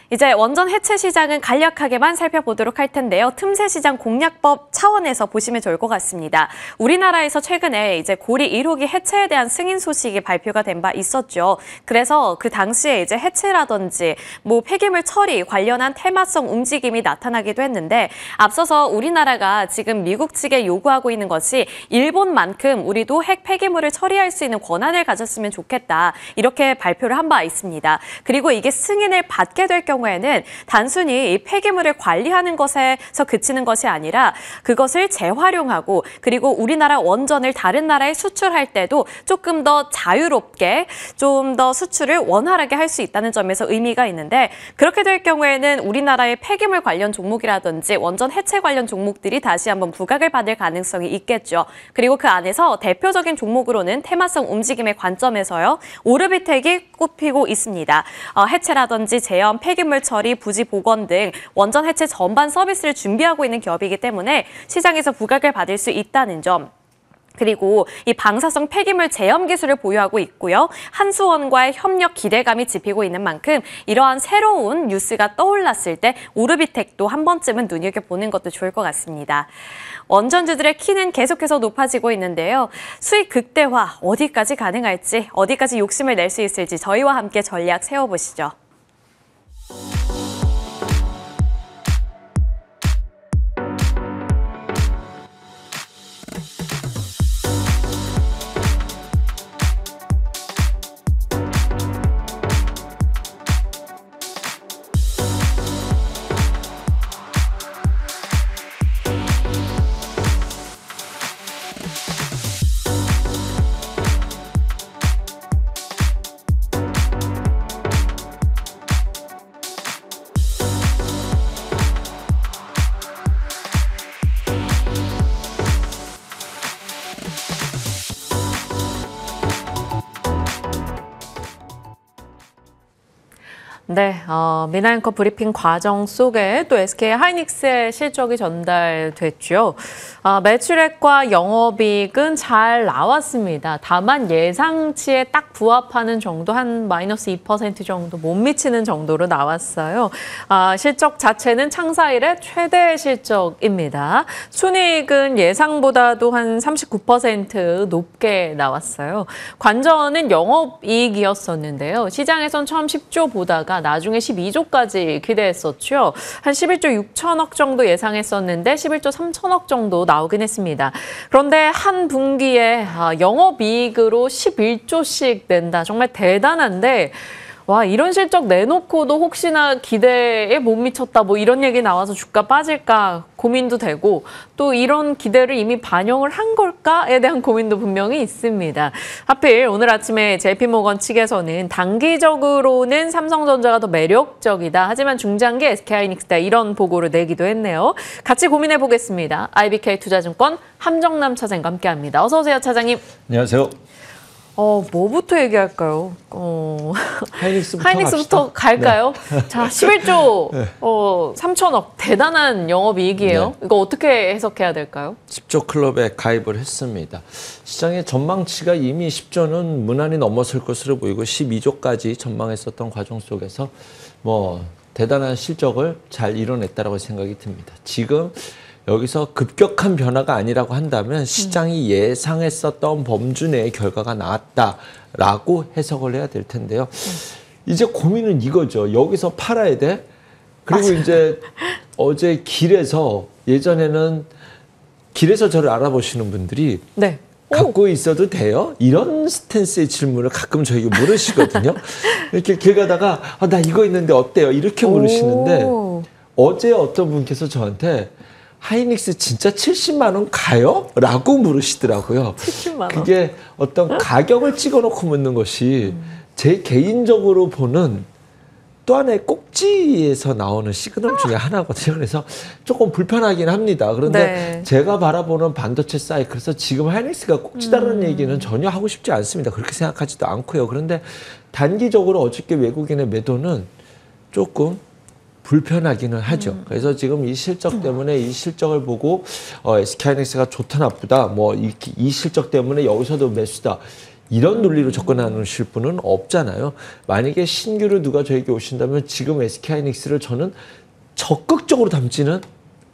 이제 원전 해체 시장은 간략하게만 살펴보도록 할 텐데요. 틈새 시장 공략법 차원에서 보시면 좋을 것 같습니다. 우리나라에서 최근에 이제 고리 1호기 해체에 대한 승인 소식이 발표가 된 바 있었죠. 그래서 그 당시에 이제 해체라든지 폐기물 처리 관련한 테마성 움직임이 나타나기도 했는데, 앞서서 우리나라가 지금 미국 측에 요구하고 있는 것이 일본만큼 우리도 핵 폐기물을 처리할 수 있는 권한을 가졌으면 좋겠다, 이렇게 발표를 한 바 있습니다. 그리고 이게 승인을 받게 될 경우에는 단순히 이 폐기물을 관리하는 것에서 그치는 것이 아니라 그것을 재활용하고, 그리고 우리나라 원전을 다른 나라에 수출할 때도 조금 더 자유롭게 좀 더 수출을 원활하게 할 수 있다는 점에서 의미가 있는데, 그렇게 될 경우에는 우리나라의 폐기물 관련 종목이라든지 원전 해체 관련 종목들이 다시 한번 부각을 받을 가능성이 있겠죠. 그리고 그 안에서 대표적인 종목으로는 테마성 움직임의 관점에서요, 오르비텍이 꼽히고 있습니다. 해체라든지 재현, 폐기물 처리, 부지 복원 등 원전 해체 전반 서비스를 준비하고 있는 기업이기 때문에 시장에서 부각을 받을 수 있다는 점, 그리고 이 방사성 폐기물 제염 기술을 보유하고 있고요. 한수원과의 협력 기대감이 짚히고 있는 만큼 이러한 새로운 뉴스가 떠올랐을 때 오르비텍도 한 번쯤은 눈여겨보는 것도 좋을 것 같습니다. 원전주들의 키는 계속해서 높아지고 있는데요. 수익 극대화 어디까지 가능할지, 어디까지 욕심을 낼 수 있을지 저희와 함께 전략 세워보시죠. 네, 미나앵커 브리핑 과정 속에 또 SK 하이닉스의 실적이 전달됐죠. 매출액과 영업이익은 잘 나왔습니다. 다만 예상치에 딱 부합하는 정도, 한 마이너스 2% 정도 못 미치는 정도로 나왔어요. 실적 자체는 창사 이래 최대 실적입니다. 순이익은 예상보다도 한 39% 높게 나왔어요. 관전은 영업이익이었었는데요. 시장에선 처음 10조 보다가 나중에 12조까지 기대했었죠. 한 11조 6천억 정도 예상했었는데 11조 3천억 정도 나오긴 했습니다. 그런데 한 분기에 영업이익으로 11조씩 낸다. 정말 대단한데 와, 이런 실적 내놓고도 혹시나 기대에 못 미쳤다 뭐 이런 얘기 나와서 주가 빠질까 고민도 되고 또 이런 기대를 이미 반영을 한 걸까에 대한 고민도 분명히 있습니다. 하필 오늘 아침에 JP모건 측에서는 단기적으로는 삼성전자가 더 매력적이다. 하지만 중장기 SK하이닉스다. 이런 보고를 내기도 했네요. 같이 고민해 보겠습니다. IBK투자증권 함정남 차장과 함께합니다. 어서 오세요, 차장님. 안녕하세요. 뭐부터 얘기할까요? 하이닉스부터 갈까요? 네. 자, 11조 3천억 대단한 영업이익이에요. 네. 이거 어떻게 해석해야 될까요? 10조 클럽에 가입을 했습니다. 시장의 전망치가 이미 10조는 무난히 넘어설 것으로 보이고 12조까지 전망했었던 과정 속에서 뭐 대단한 실적을 잘 이뤄냈다고 생각이 듭니다. 지금 여기서 급격한 변화가 아니라고 한다면 시장이 예상했었던 범주 내의 결과가 나왔다라고 해석을 해야 될 텐데요. 이제 고민은 이거죠. 여기서 팔아야 돼? 그리고 맞아요. 이제 어제 예전에는 길에서 저를 알아보시는 분들이 네. 갖고 있어도 돼요? 이런 스탠스의 질문을 가끔 저에게 물으시거든요. 이렇게 길 가다가 나 이거 있는데 어때요? 이렇게 물으시는데 어제 어떤 분께서 저한테 하이닉스 진짜 70만 원 가요? 라고 물으시더라고요. 70만 원? 그게 어떤 가격을 찍어놓고 묻는 것이 제 개인적으로 보는 또 하나의 꼭지에서 나오는 시그널 중에 하나거든요. 그래서 조금 불편하긴 합니다. 그런데 네. 제가 바라보는 반도체 사이클에서 지금 하이닉스가 꼭지다라는 얘기는 전혀 하고 싶지 않습니다. 그렇게 생각하지도 않고요. 그런데 단기적으로 어저께 외국인의 매도는 조금 불편하기는 하죠. 그래서 지금 이 실적 때문에 이 실적을 보고 SK하이닉스가 좋다 나쁘다 뭐 이 실적 때문에 여기서도 매수다 이런 논리로 접근하실 분은 없잖아요. 만약에 신규로 누가 저에게 오신다면 지금 SK하이닉스를 저는 적극적으로 담지는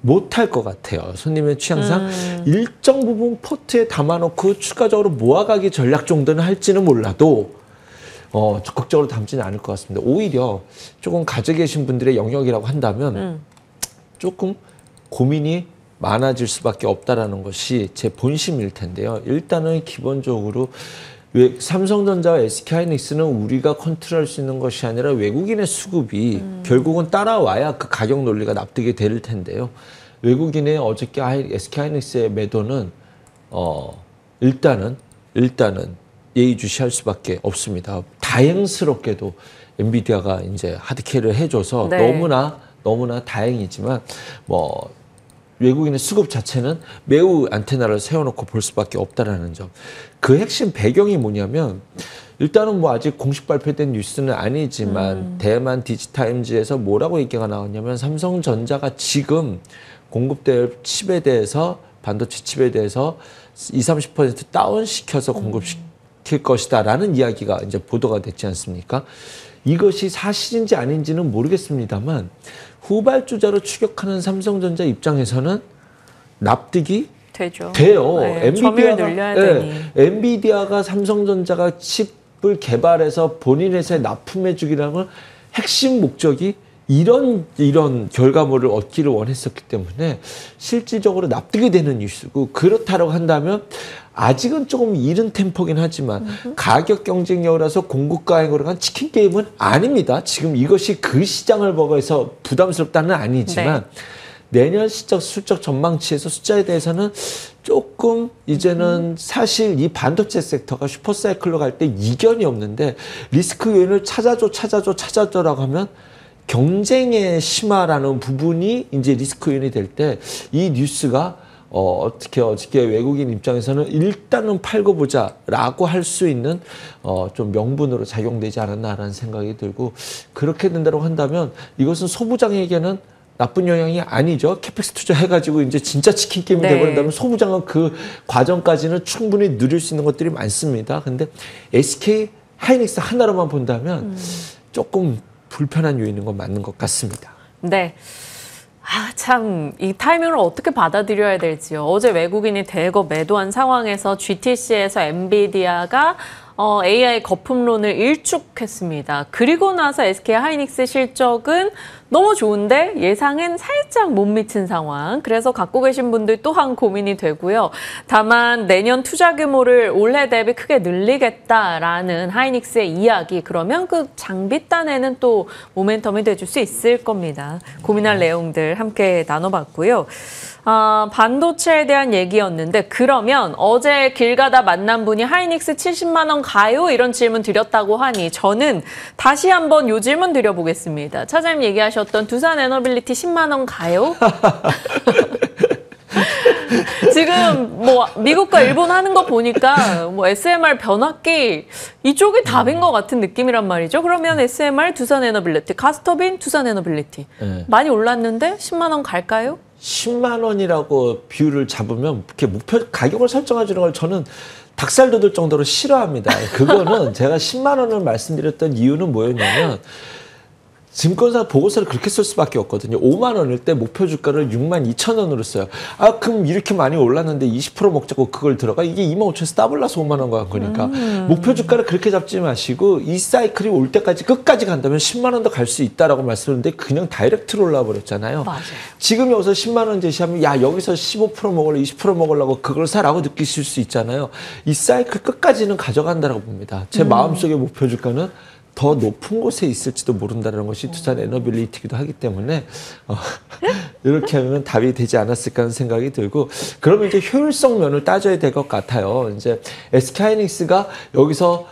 못할 것 같아요. 손님의 취향상 일정 부분 포트에 담아놓고 추가적으로 모아가기 전략 정도는 할지는 몰라도 적극적으로 담지는 않을 것 같습니다. 오히려 조금 가지고 계신 분들의 영역이라고 한다면 조금 고민이 많아질 수밖에 없다라는 것이 제 본심일 텐데요. 일단은 기본적으로 삼성전자와 SK하이닉스는 우리가 컨트롤할 수 있는 것이 아니라 외국인의 수급이 결국은 따라와야 그 가격 논리가 납득이 될 텐데요. 외국인의 어저께 SK하이닉스의 매도는 일단은 예의주시할 수밖에 없습니다. 다행스럽게도 엔비디아가 이제 하드캐리를 해줘서 네. 너무나 다행이지만 뭐 외국인의 수급 자체는 매우 안테나를 세워놓고 볼 수밖에 없다라는 점. 그 핵심 배경이 뭐냐면 일단은 뭐 아직 공식 발표된 뉴스는 아니지만 대만 디지타임즈에서 뭐라고 얘기가 나왔냐면 삼성전자가 지금 공급될 칩에 대해서 반도체 칩에 대해서 20~30% 다운시켜서 공급시킬 것이다라는 이야기가 이제 보도가 됐지 않습니까? 이것이 사실인지 아닌지는 모르겠습니다만 후발주자로 추격하는 삼성전자 입장에서는 납득이 돼요. 네, 점유율 늘려야 되니. 엔비디아가 삼성전자가 칩을 개발해서 본인 회사에 납품해 주기라는 건 핵심 목적이 이런 결과물을 얻기를 원했었기 때문에 실질적으로 납득이 되는 이슈고, 그렇다고 한다면 아직은 조금 이른 템포긴 하지만 가격 경쟁력이라서 공급가액으로 간 치킨 게임은 아닙니다. 지금 이것이 그 시장을 먹어서 부담스럽다는 아니지만 내년 실적 전망치에서 숫자에 대해서는 조금 이제는 사실 이 반도체 섹터가 슈퍼사이클로 갈 때 이견이 없는데 리스크 요인을 찾아줘라고 하면 경쟁의 심화라는 부분이 이제 리스크 요인이 될 때 이 뉴스가 어떻게 외국인 입장에서는 일단은 팔고 보자라고 할 수 있는 좀 명분으로 작용되지 않았나라는 생각이 들고, 그렇게 된다고 한다면 이것은 소부장에게는 나쁜 영향이 아니죠. 캐펙스 투자해가지고 이제 진짜 치킨 게임이 돼버린다면 소부장은 그 과정까지는 충분히 누릴 수 있는 것들이 많습니다. 근데 SK 하이닉스 하나로만 본다면 조금 불편한 요인인 건 맞는 것 같습니다. 네. 참, 이 타이밍을 어떻게 받아들여야 될지요. 어제 외국인이 대거 매도한 상황에서 GTC에서 엔비디아가 AI 거품론을 일축했습니다. 그리고 나서 SK 하이닉스 실적은 너무 좋은데 예상은 살짝 못 미친 상황. 그래서 갖고 계신 분들 또한 고민이 되고요. 다만 내년 투자 규모를 올해 대비 크게 늘리겠다라는 하이닉스의 이야기. 그러면 그 장비단에는 또 모멘텀이 돼줄 수 있을 겁니다. 고민할 내용들 함께 나눠봤고요. 반도체에 대한 얘기였는데, 그러면 어제 길 가다 만난 분이 하이닉스 70만 원 가요? 이런 질문 드렸다고 하니 저는 다시 한번 요 질문 드려보겠습니다. 차장님 얘기하셨던 두산 에너빌리티 10만 원 가요? 지금 뭐 미국과 일본 하는 거 보니까 뭐 SMR 변압기 이쪽이 답인 것 같은 느낌이란 말이죠. 그러면 SMR 두산 에너빌리티, 가스터빈 두산 에너빌리티 많이 올랐는데 10만 원 갈까요? 10만 원이라고 비율을 잡으면 이렇게 목표 가격을 설정해 주는 걸 저는 닭살 돋을 정도로 싫어합니다. 그거는 제가 10만 원을 말씀드렸던 이유는 뭐였냐면 증권사 보고서를 그렇게 쓸 수밖에 없거든요. 5만 원일 때 목표 주가를 6만 2천 원으로 써요. 그럼 이렇게 많이 올랐는데 20% 먹자고 그걸 들어가? 이게 2만 5천에서 더블라서 5만 원 간 거니까. 목표 주가를 그렇게 잡지 마시고 이 사이클이 올 때까지 끝까지 간다면 10만 원도 갈 수 있다라고 말씀했는데 그냥 다이렉트로 올라 버렸잖아요. 맞아요. 지금 여기서 10만 원 제시하면 야 여기서 15% 먹을래 20% 먹으려고 그걸 사라고 느끼실 수 있잖아요. 이 사이클 끝까지는 가져간다라고 봅니다. 제 마음속의 목표 주가는 더 높은 곳에 있을지도 모른다는 것이 두산 에너빌리티이기도 하기 때문에 이렇게 하면 답이 되지 않았을까 하는 생각이 들고, 그러면 이제 효율성 면을 따져야 될 것 같아요. 이제 SK 하이닉스가 여기서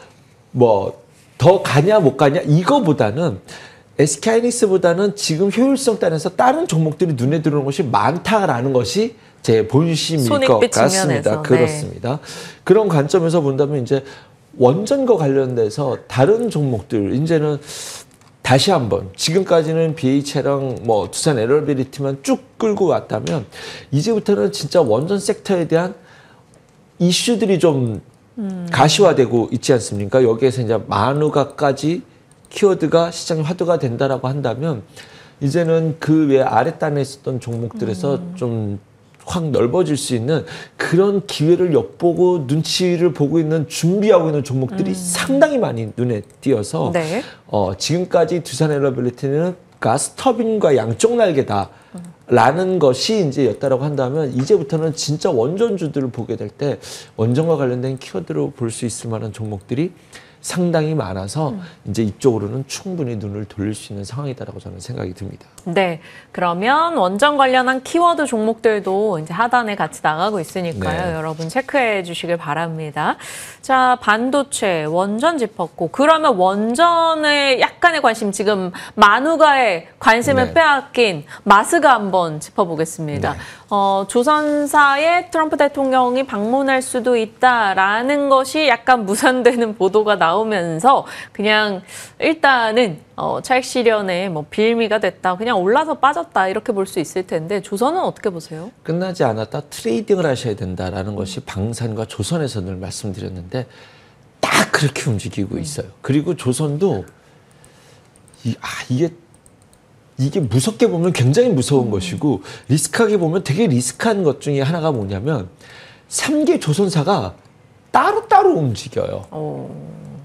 뭐 더 가냐 못 가냐 이거보다는 SK 하이닉스보다는 지금 효율성 단에서 다른 종목들이 눈에 들어오는 것이 많다라는 것이 제 본심일 것 같습니다. 그렇습니다. 그런 관점에서 본다면 이제 원전과 관련돼서 다른 종목들 이제는 다시 한번 지금까지는 BH랑 뭐 두산 에너빌리티만 쭉 끌고 왔다면 이제부터는 진짜 원전 섹터에 대한 이슈들이 좀 가시화되고 있지 않습니까? 여기에서 이제 만우가까지 키워드가 시장에 화두가 된다라고 한다면 이제는 그 외 아랫단에 있었던 종목들에서 좀 확 넓어질 수 있는 그런 기회를 엿보고 눈치를 보고 있는 준비하고 있는 종목들이 상당히 많이 눈에 띄어서 지금까지 두산 에너빌리티는 가스터빈과 양쪽 날개다라는 것이 이제 였다라고 한다면 이제부터는 진짜 원전주들을 보게 될 때 원전과 관련된 키워드로 볼 수 있을 만한 종목들이 상당히 많아서 이제 이쪽으로는 충분히 눈을 돌릴 수 있는 상황이다라고 저는 생각이 듭니다. 네, 그러면 원전 관련한 키워드 종목들도 이제 하단에 같이 나가고 있으니까요. 여러분 체크해 주시길 바랍니다. 자, 반도체, 원전 짚었고, 그러면 원전에 약간의 관심, 지금 만우가에 관심을 빼앗긴 마스가 한번 짚어보겠습니다. 조선사의 트럼프 대통령이 방문할 수도 있다라는 것이 약간 무산되는 보도가 나오고 나오면서 그냥 일단은 차익 실현에 뭐 빌미가 됐다. 그냥 올라서 빠졌다. 이렇게 볼 수 있을 텐데 조선은 어떻게 보세요? 끝나지 않았다 트레이딩을 하셔야 된다라는 것이 방산과 조선에서 늘 말씀드렸는데 딱 그렇게 움직이고 있어요. 그리고 조선도 이게 무섭게 보면 굉장히 무서운 것이고 리스크하게 보면 되게 리스크한 것 중에 하나가 뭐냐면 3개 조선사가 따로따로 움직여요.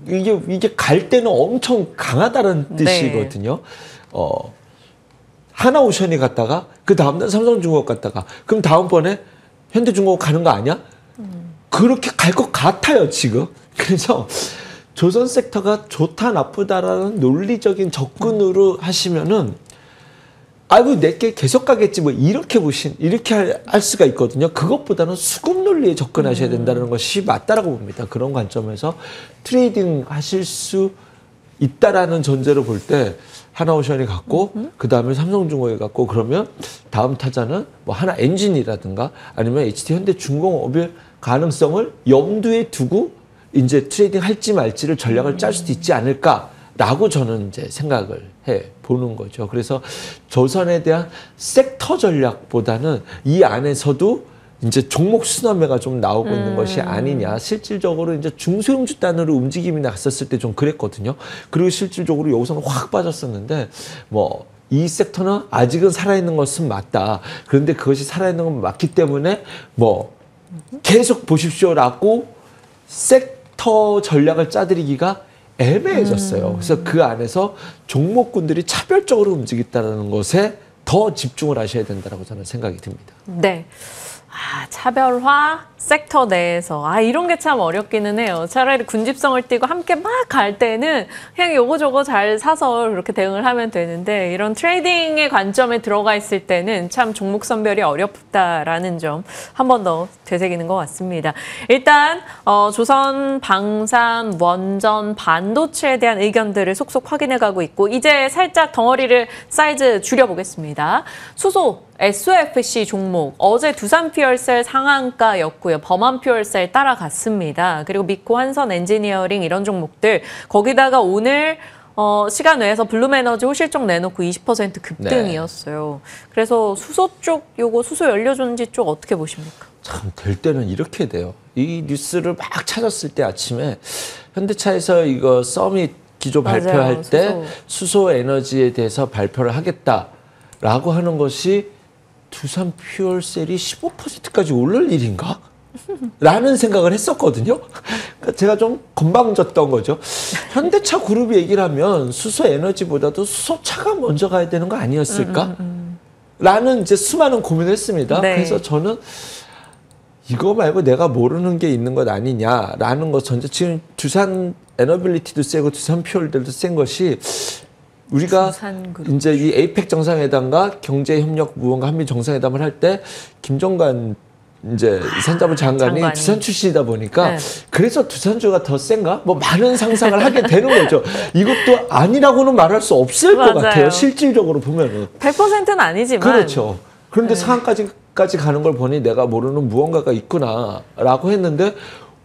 이게 갈 때는 엄청 강하다는 뜻이거든요. 하나오션이 갔다가 그 다음날 삼성중공업 갔다가 그럼 다음번에 현대중공업 가는 거 아니야? 그렇게 갈 것 같아요 지금. 그래서 조선 섹터가 좋다 나쁘다라는 논리적인 접근으로 하시면은 아이고 내게 계속 가겠지 뭐 이렇게 할 수가 있거든요. 그것보다는 수급 논리에 접근하셔야 된다는 것이 맞다라고 봅니다. 그런 관점에서 트레이딩 하실 수 있다라는 전제로 볼 때 하나오션이 갔고 그 다음에 삼성중공업이 갔고 그러면 다음 타자는 뭐 하나 엔진이라든가 아니면 HT현대중공업의 가능성을 염두에 두고 이제 트레이딩 할지 말지를 전략을 짤 수도 있지 않을까라고 저는 이제 생각을 해 보는 거죠. 그래서 조선에 대한 섹터 전략보다는 이 안에서도 이제 종목 순환매가 좀 나오고 있는 것이 아니냐. 실질적으로 이제 중소형주 단으로 움직임이 났었을 때 좀 그랬거든요. 그리고 실질적으로 여기서는 확 빠졌었는데 뭐 이 섹터는 아직은 살아있는 것은 맞다. 그런데 그것이 살아있는 건 맞기 때문에 뭐 계속 보십시오라고 섹터 전략을 짜드리기가 애매해졌어요. 그래서 그 안에서 종목군들이 차별적으로 움직였다는 것에 더 집중을 하셔야 된다고 저는 생각이 듭니다. 네. 차별화 섹터 내에서 이런 게 참 어렵기는 해요. 차라리 군집성을 띠고 함께 막 갈 때는 그냥 요거 저거 잘 사서 그렇게 대응을 하면 되는데 이런 트레이딩의 관점에 들어가 있을 때는 참 종목 선별이 어렵다라는 점 한 번 더 되새기는 것 같습니다. 일단 조선 방산, 원전, 반도체에 대한 의견들을 속속 확인해 가고 있고 이제 살짝 덩어리를 사이즈 줄여보겠습니다. 수소 SOFC 종목 어제 두산퓨얼셀 상한가였고요. 범한퓨얼셀 따라갔습니다. 그리고 미코 한선 엔지니어링 이런 종목들 거기다가 오늘 시간 외에서 블룸에너지 호실적 내놓고 20% 급등이었어요. 네. 그래서 수소 쪽 요거 수소 연료전지 쪽 어떻게 보십니까? 참 될 때는 이렇게 돼요. 이 뉴스를 막 찾았을 때 아침에 현대차에서 이거 서밋 기조 발표할 때 수소 에너지에 대해서 발표를 하겠다라고 하는 것이 두산 퓨얼셀이 15%까지 오를 일인가? 라는 생각을 했었거든요. 그러니까 제가 좀 건방졌던 거죠. 현대차 그룹이 얘기를 하면 수소 에너지보다도 수소차가 먼저 가야 되는 거 아니었을까? 라는 이제 수많은 고민을 했습니다. 네. 그래서 저는 이거 말고 내가 모르는 게 있는 것 아니냐라는 것 전제 지금 두산 에너빌리티도 세고 두산 퓨얼들도 센 것이 우리가 이제 이 에이펙 정상회담과 경제협력 무언가 한미 정상회담을 할 때 김정관 이제 이산자부 장관이 두산 출신이다 보니까 네. 그래서 두산주가 더 센가? 뭐 많은 상상을 하게 되는 거죠. 이것도 아니라고는 말할 수 없을 것 같아요. 실질적으로 보면은 100%는 아니지만 그렇죠. 그런데 네. 상한까지 가는 걸 보니 내가 모르는 무언가가 있구나라고 했는데.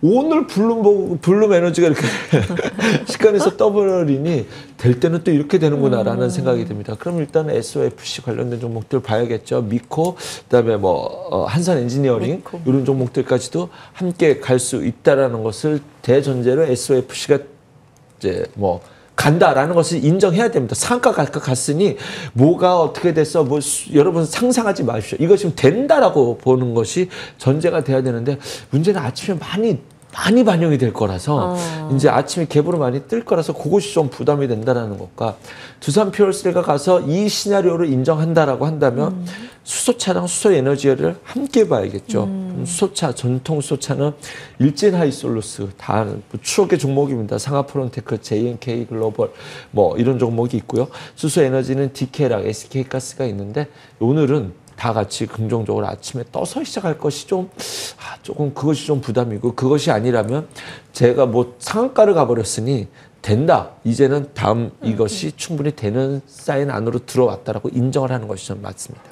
오늘 블룸 에너지가 이렇게 시간에서 떠버리니 될 때는 또 이렇게 되는구나라는 생각이 듭니다. 그럼 일단 SOFC 관련된 종목들 봐야겠죠. 미코, 그다음에 뭐 한산 엔지니어링 이런 종목들까지도 함께 갈 수 있다라는 것을 대전제로 SOFC가 이제 뭐 간다라는 것을 인정해야 됩니다. 상가 갈까 갔으니 뭐가 어떻게 됐어? 뭐 여러분 상상하지 마십시오. 이거 지금 된다라고 보는 것이 전제가 돼야 되는데 문제는 아침에 많이 반영이 될 거라서 이제 아침에 갭으로 많이 뜰 거라서 그것이 좀 부담이 된다라는 것과 두산 퓨얼셀가 가서 이 시나리오를 인정한다라고 한다면 수소차랑 수소에너지를 함께 봐야겠죠. 수소차, 전통 수소차는 일진 하이솔루스 다 추억의 종목입니다. 상하프론테크, JNK 글로벌 뭐 이런 종목이 있고요. 수소에너지는 DK랑 SK가스가 있는데 오늘은 다 같이 긍정적으로 아침에 떠서 시작할 것이 조금 그것이 좀 부담이고 그것이 아니라면 제가 뭐 상한가를 가버렸으니 된다. 이제는 다음 이것이 충분히 되는 사인 안으로 들어왔다라고 인정을 하는 것이 좀 맞습니다.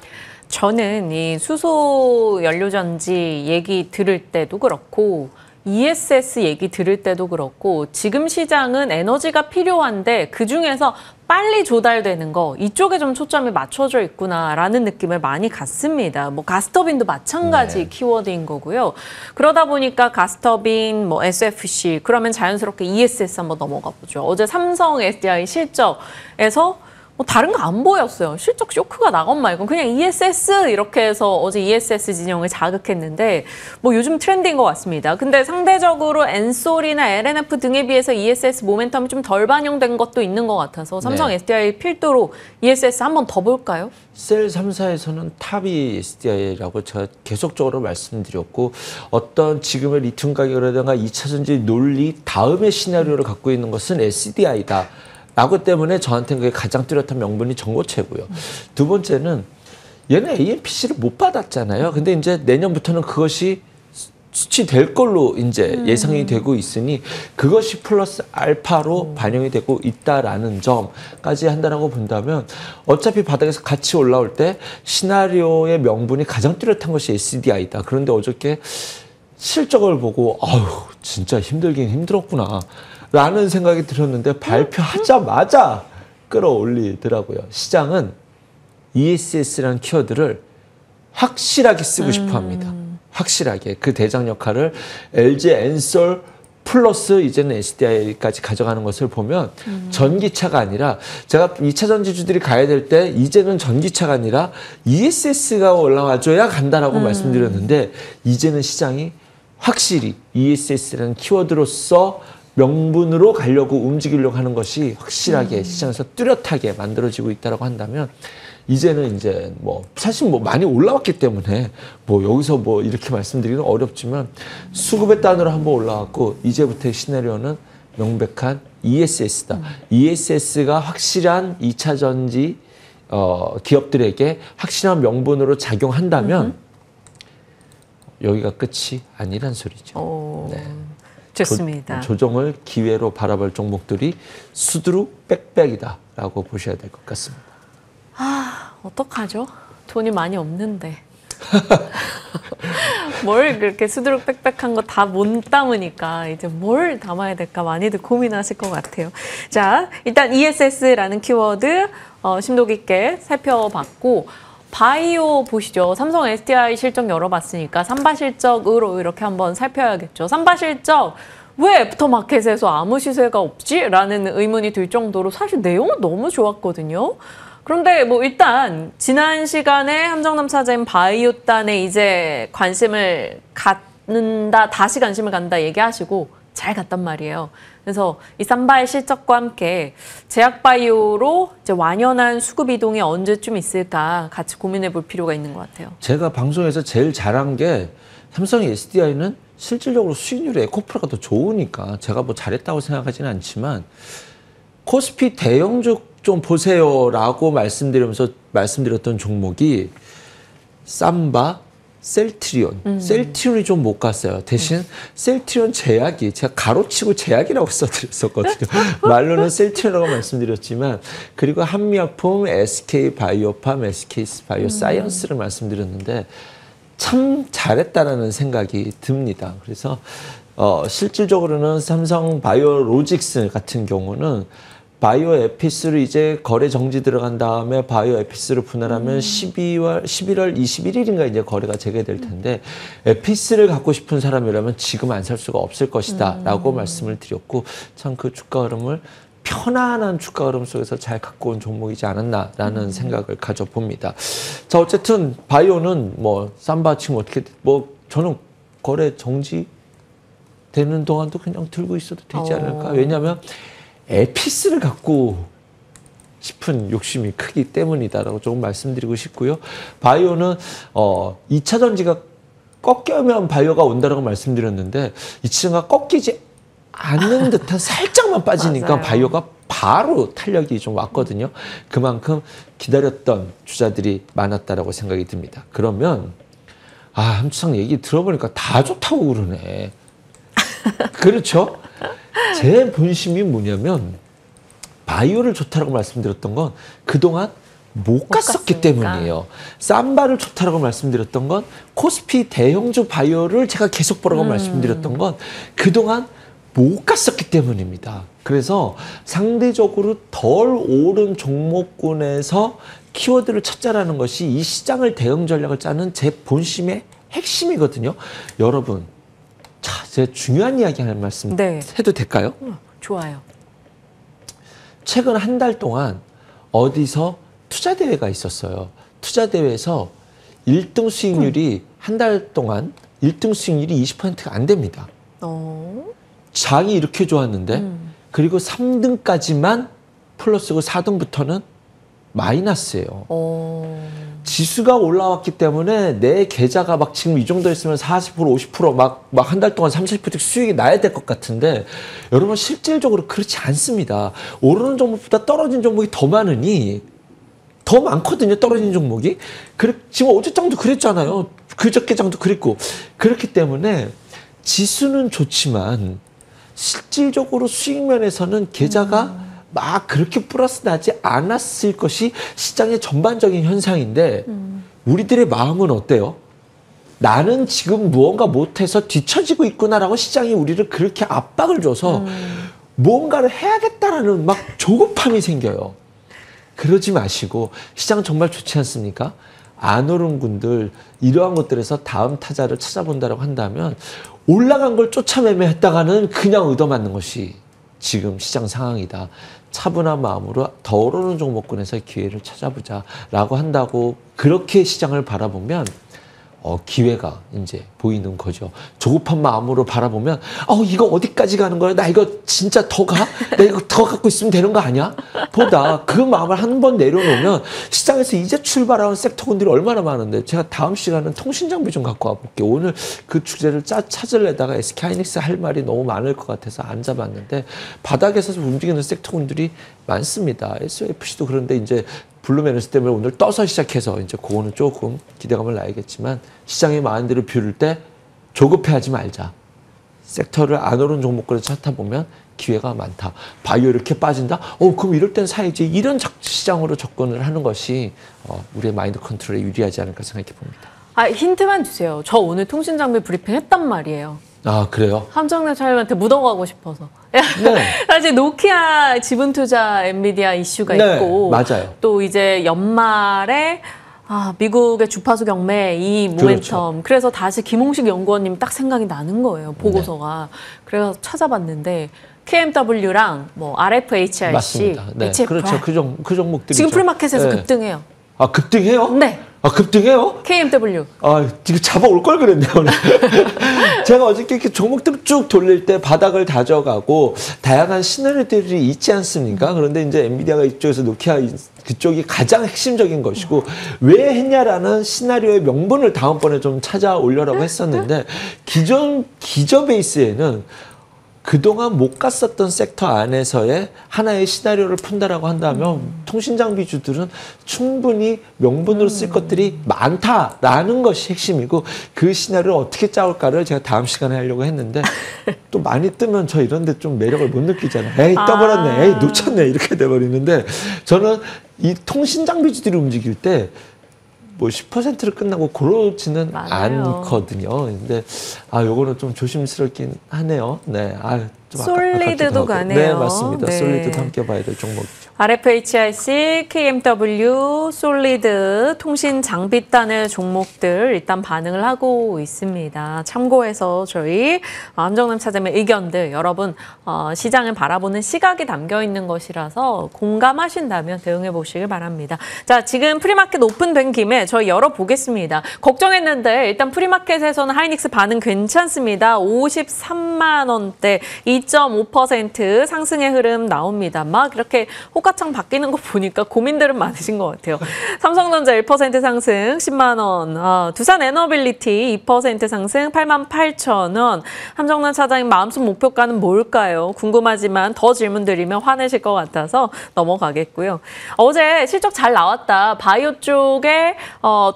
저는 이 수소 연료전지 얘기 들을 때도 그렇고 ESS 얘기 들을 때도 그렇고 지금 시장은 에너지가 필요한데 그중에서 빨리 조달되는 거 이쪽에 좀 초점이 맞춰져 있구나라는 느낌을 많이 갖습니다. 뭐 가스터빈도 마찬가지 키워드인 거고요. 그러다 보니까 가스터빈, 뭐 SFC 그러면 자연스럽게 ESS 한번 넘어가 보죠. 어제 삼성 SDI 실적에서 뭐 다른 거 안 보였어요. 실적 쇼크가 나건 말건 그냥 ESS 이렇게 해서 어제 ESS 진영을 자극했는데 뭐 요즘 트렌드인 것 같습니다. 근데 상대적으로 엔솔이나 LNF 등에 비해서 ESS 모멘텀이 좀 덜 반영된 것도 있는 것 같아서 삼성 SDI 필두로 ESS 한번 더 볼까요? 셀 3사에서는 탑이 SDI라고 제가 계속적으로 말씀드렸고 어떤 지금의 리튬 가격이라든가 2차 전지 논리 다음의 시나리오를 갖고 있는 것은 SDI다. 라고 때문에 저한테는 그게 가장 뚜렷한 명분이 전고체고요. 두 번째는 얘는 AMPC를 못 받았잖아요. 근데 이제 내년부터는 그것이 수치될 걸로 이제 예상이 되고 있으니 그것이 플러스 알파로 반영이 되고 있다라는 점까지 한다라고 본다면 어차피 바닥에서 같이 올라올 때 시나리오의 명분이 가장 뚜렷한 것이 SDI다. 그런데 어저께 실적을 보고 아유 진짜 힘들긴 힘들었구나. 라는 생각이 들었는데 발표하자마자 끌어올리더라고요. 시장은 ESS라는 키워드를 확실하게 쓰고 싶어 합니다. 확실하게. 그 대장 역할을 LG 엔솔 플러스 이제는 SDI까지 가져가는 것을 보면 전기차가 아니라 제가 2차 전지주들이 가야 될 때 이제는 전기차가 아니라 ESS가 올라와줘야 간다라고 말씀드렸는데 이제는 시장이 확실히 ESS라는 키워드로서 명분으로 가려고 움직이려고 하는 것이 확실하게 시장에서 뚜렷하게 만들어지고 있다고 한다면 이제는 이제 뭐 사실 뭐 많이 올라왔기 때문에 뭐 여기서 뭐 이렇게 말씀드리기는 어렵지만 수급의 단으로 한번 올라왔고 이제부터의 시나리오는 명백한 ESS다. ESS가 확실한 2차 전지 기업들에게 확실한 명분으로 작용한다면 여기가 끝이 아니란 소리죠. 네. 좋습니다. 조정을 기회로 바라볼 종목들이 수두룩 빽빽이다라고 보셔야 될 것 같습니다. 아, 어떡하죠? 돈이 많이 없는데. 뭘 그렇게 수두룩 빽빽한 거 다 못 담으니까 이제 뭘 담아야 될까 많이들 고민하실 것 같아요. 자, 일단 ESS라는 키워드 심도 깊게 살펴봤고 바이오 보시죠. 삼성 SDI 실적 열어봤으니까 삼바 실적으로 이렇게 한번 살펴야겠죠. 삼바 실적 왜 애프터마켓에서 아무 시세가 없지? 라는 의문이 들 정도로 사실 내용은 너무 좋았거든요. 그런데 뭐 일단 지난 시간에 함정남차제인 바이오단에 이제 관심을 갖는다, 다시 관심을 갖는다 얘기하시고 잘 갔단 말이에요. 그래서 이 삼바의 실적과 함께 제약바이오로 이제 완연한 수급 이동이 언제쯤 있을까 같이 고민해 볼 필요가 있는 것 같아요. 제가 방송에서 제일 잘한 게 삼성 SDI는 실질적으로 수익률이 에코프라가 더 좋으니까 제가 뭐 잘했다고 생각하지는 않지만 코스피 대형주 좀 보세요라고 말씀드렸던 종목이 삼바, 셀트리온. 셀트리온이 좀 못 갔어요. 대신 셀트리온 제약이 제가 가로치고 제약이라고 써드렸었거든요. 말로는 셀트리온이라고 말씀드렸지만 그리고 한미약품, SK바이오팜, SK바이오사이언스를 말씀드렸는데 참 잘했다라는 생각이 듭니다. 그래서 실질적으로는 삼성 바이오로직스 같은 경우는 바이오 에피스를 이제 거래 정지 들어간 다음에 바이오 에피스를 분할하면 11월 21일인가 이제 거래가 재개될 텐데 에피스를 갖고 싶은 사람이라면 지금 안 살 수가 없을 것이다 라고 말씀을 드렸고 참 그 주가 흐름을 편안한 주가 흐름 속에서 잘 갖고 온 종목이지 않았나라는 생각을 가져봅니다. 자, 어쨌든 바이오는 뭐 삼바 지금 어떻게 뭐 저는 거래 정지 되는 동안도 그냥 들고 있어도 되지 않을까? 왜냐하면 에피스를 갖고 싶은 욕심이 크기 때문이다라고 조금 말씀드리고 싶고요. 바이오는 2차 전지가 꺾이면 바이오가 온다라고 말씀드렸는데 2차 전지가 꺾이지 않는 듯한 살짝만 빠지니까 맞아요. 바이오가 바로 탄력이 좀 왔거든요. 그만큼 기다렸던 주자들이 많았다라고 생각이 듭니다. 그러면 함추상 얘기 들어보니까 다 좋다고 그러네. 그렇죠? 제 본심이 뭐냐면 바이오를 좋다라고 말씀드렸던 건 그동안 못 갔었기 때문이에요. 삼바를 좋다라고 말씀드렸던 건 코스피 대형주 바이오를 제가 계속 보라고 말씀드렸던 건 그동안 못 갔었기 때문입니다. 그래서 상대적으로 덜 오른 종목군에서 키워드를 찾자라는 것이 이 시장을 대응 전략을 짜는 제 본심의 핵심이거든요. 여러분, 자, 제가 중요한 이야기 할 말씀 해도 될까요? 좋아요. 최근 한 달 동안 어디서 투자대회가 있었어요. 투자대회에서 1등 수익률이 한 달 동안 1등 수익률이 20%가 안 됩니다. 장이 이렇게 좋았는데 그리고 3등까지만 플러스고 4등부터는 마이너스예요. 지수가 올라왔기 때문에 내 계좌가 막 지금 이 정도 있으면 40%, 50% 막 한 달 동안 30% 수익이 나야 될 것 같은데 여러분 실질적으로 그렇지 않습니다. 오르는 종목보다 떨어진 종목이 더 많으니 더 많거든요. 떨어진 종목이. 지금 어제장도 그랬잖아요. 그저께장도 그랬고. 그렇기 때문에 지수는 좋지만 실질적으로 수익 면에서는 계좌가 막 그렇게 플러스 나지 않았을 것이 시장의 전반적인 현상인데 우리들의 마음은 어때요? 나는 지금 무언가 못해서 뒤처지고 있구나라고 시장이 우리를 그렇게 압박을 줘서 무언가를 해야겠다라는 막 조급함이 생겨요. 그러지 마시고 시장 정말 좋지 않습니까? 안 오른 분들 이러한 것들에서 다음 타자를 찾아본다라고 한다면 올라간 걸 쫓아 매매했다가는 그냥 얻어맞는 것이 지금 시장 상황이다. 차분한 마음으로 더 오르는 종목군에서 기회를 찾아보자라고 한다고 그렇게 시장을 바라보면 기회가 이제 보이는 거죠. 조급한 마음으로 바라보면 이거 어디까지 가는 거야? 나 이거 진짜 더 가? 나 이거 더 갖고 있으면 되는 거 아니야? 보다 그 마음을 한 번 내려놓으면 시장에서 이제 출발하는 섹터군들이 얼마나 많은데 제가 다음 시간은 통신장비 좀 갖고 와볼게요. 오늘 그 주제를 찾으려다가 SK하이닉스 할 말이 너무 많을 것 같아서 안 잡았는데 바닥에서 움직이는 섹터군들이 많습니다. SOFC도 그런데 이제 블루메르스 때문에 오늘 떠서 시작해서 이제 그거는 조금 기대감을 놔야겠지만 시장의 마인드를 비울 때 조급해하지 말자. 섹터를 안 오른 종목들을 찾아보면 기회가 많다. 바이오 이렇게 빠진다? 그럼 이럴 땐 사야지. 이런 시장으로 접근을 하는 것이 우리의 마인드 컨트롤에 유리하지 않을까 생각해 봅니다. 힌트만 주세요. 저 오늘 통신장비 브리핑 했단 말이에요. 그래요? 함정래 차장님한테 묻어가고 싶어서. 네. 사실 노키아 지분투자 엔비디아 이슈가 있고 맞아요. 또 이제 연말에 미국의 주파수 경매 이 모멘텀. 그렇죠. 그래서 다시 김홍식 연구원님 딱 생각이 나는 거예요. 보고서가. 그래서 찾아봤는데 KMW랑 RFHRC, 맞습니다. 네. HFR. 그렇죠. 그 종목들이 지금 프리마켓에서 급등해요. 급등해요? 네. 급등해요? KMW. 이거 잡아올 걸 그랬네요. 오늘. 제가 어저께 이렇게 종목들을 쭉 돌릴 때 바닥을 다져가고 다양한 시나리오들이 있지 않습니까? 그런데 이제 엔비디아가 이쪽에서 노키아 그쪽이 가장 핵심적인 것이고 왜 했냐라는 시나리오의 명분을 다음번에 좀 찾아 올려라고 했었는데 기저 베이스에는 그동안 못 갔었던 섹터 안에서의 하나의 시나리오를 푼다라고 한다면 통신장비주들은 충분히 명분으로 쓸 것들이 많다라는 것이 핵심이고 그 시나리오를 어떻게 짜올까를 제가 다음 시간에 하려고 했는데 또 많이 뜨면 저 이런 데 좀 매력을 못 느끼잖아요. 에이 떠버렸네. 에이 놓쳤네. 이렇게 돼버리는데 저는 이 통신장비주들이 움직일 때 10%를 끝나고 그러지는 않거든요. 근데 요거는 좀 조심스럽긴 하네요. 네. 좀 솔리드도 가네요. 네, 맞습니다. 네. 솔리드도 함께 봐야 될 종목이죠. RFHRC, KMW, 솔리드, 통신 장비단의 종목들 일단 반응을 하고 있습니다. 참고해서 저희 함정남 차장님의 의견들 여러분 시장을 바라보는 시각이 담겨 있는 것이라서 공감하신다면 대응해 보시길 바랍니다. 자, 지금 프리마켓 오픈된 김에 저희 열어보겠습니다. 걱정했는데 일단 프리마켓에서는 하이닉스 반응 괜찮습니다. 53만 원대 2.5% 상승의 흐름 나옵니다. 막 이렇게 호가창 바뀌는 거 보니까 고민들은 많으신 것 같아요. 삼성전자 1% 상승 10만 원, 두산 에너빌리티 2% 상승 88,000원. 함정남 차장님 마음속 목표가는 뭘까요? 궁금하지만 더 질문 드리면 화내실 것 같아서 넘어가겠고요. 어제 실적 잘 나왔다. 바이오 쪽에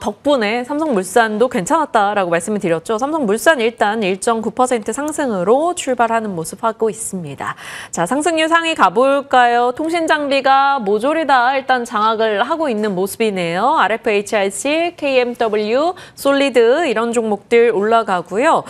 덕분에 삼성물산도 괜찮았다라고 말씀을 드렸죠. 삼성물산 일단 1.9% 상승으로 출발하는 모습 하고 있습니다. 자, 상승률 상위 가볼까요? 통신장비가 모조리 다 일단 장악을 하고 있는 모습이네요. RFHIC, KMW, 솔리드 이런 종목들 올라가고요.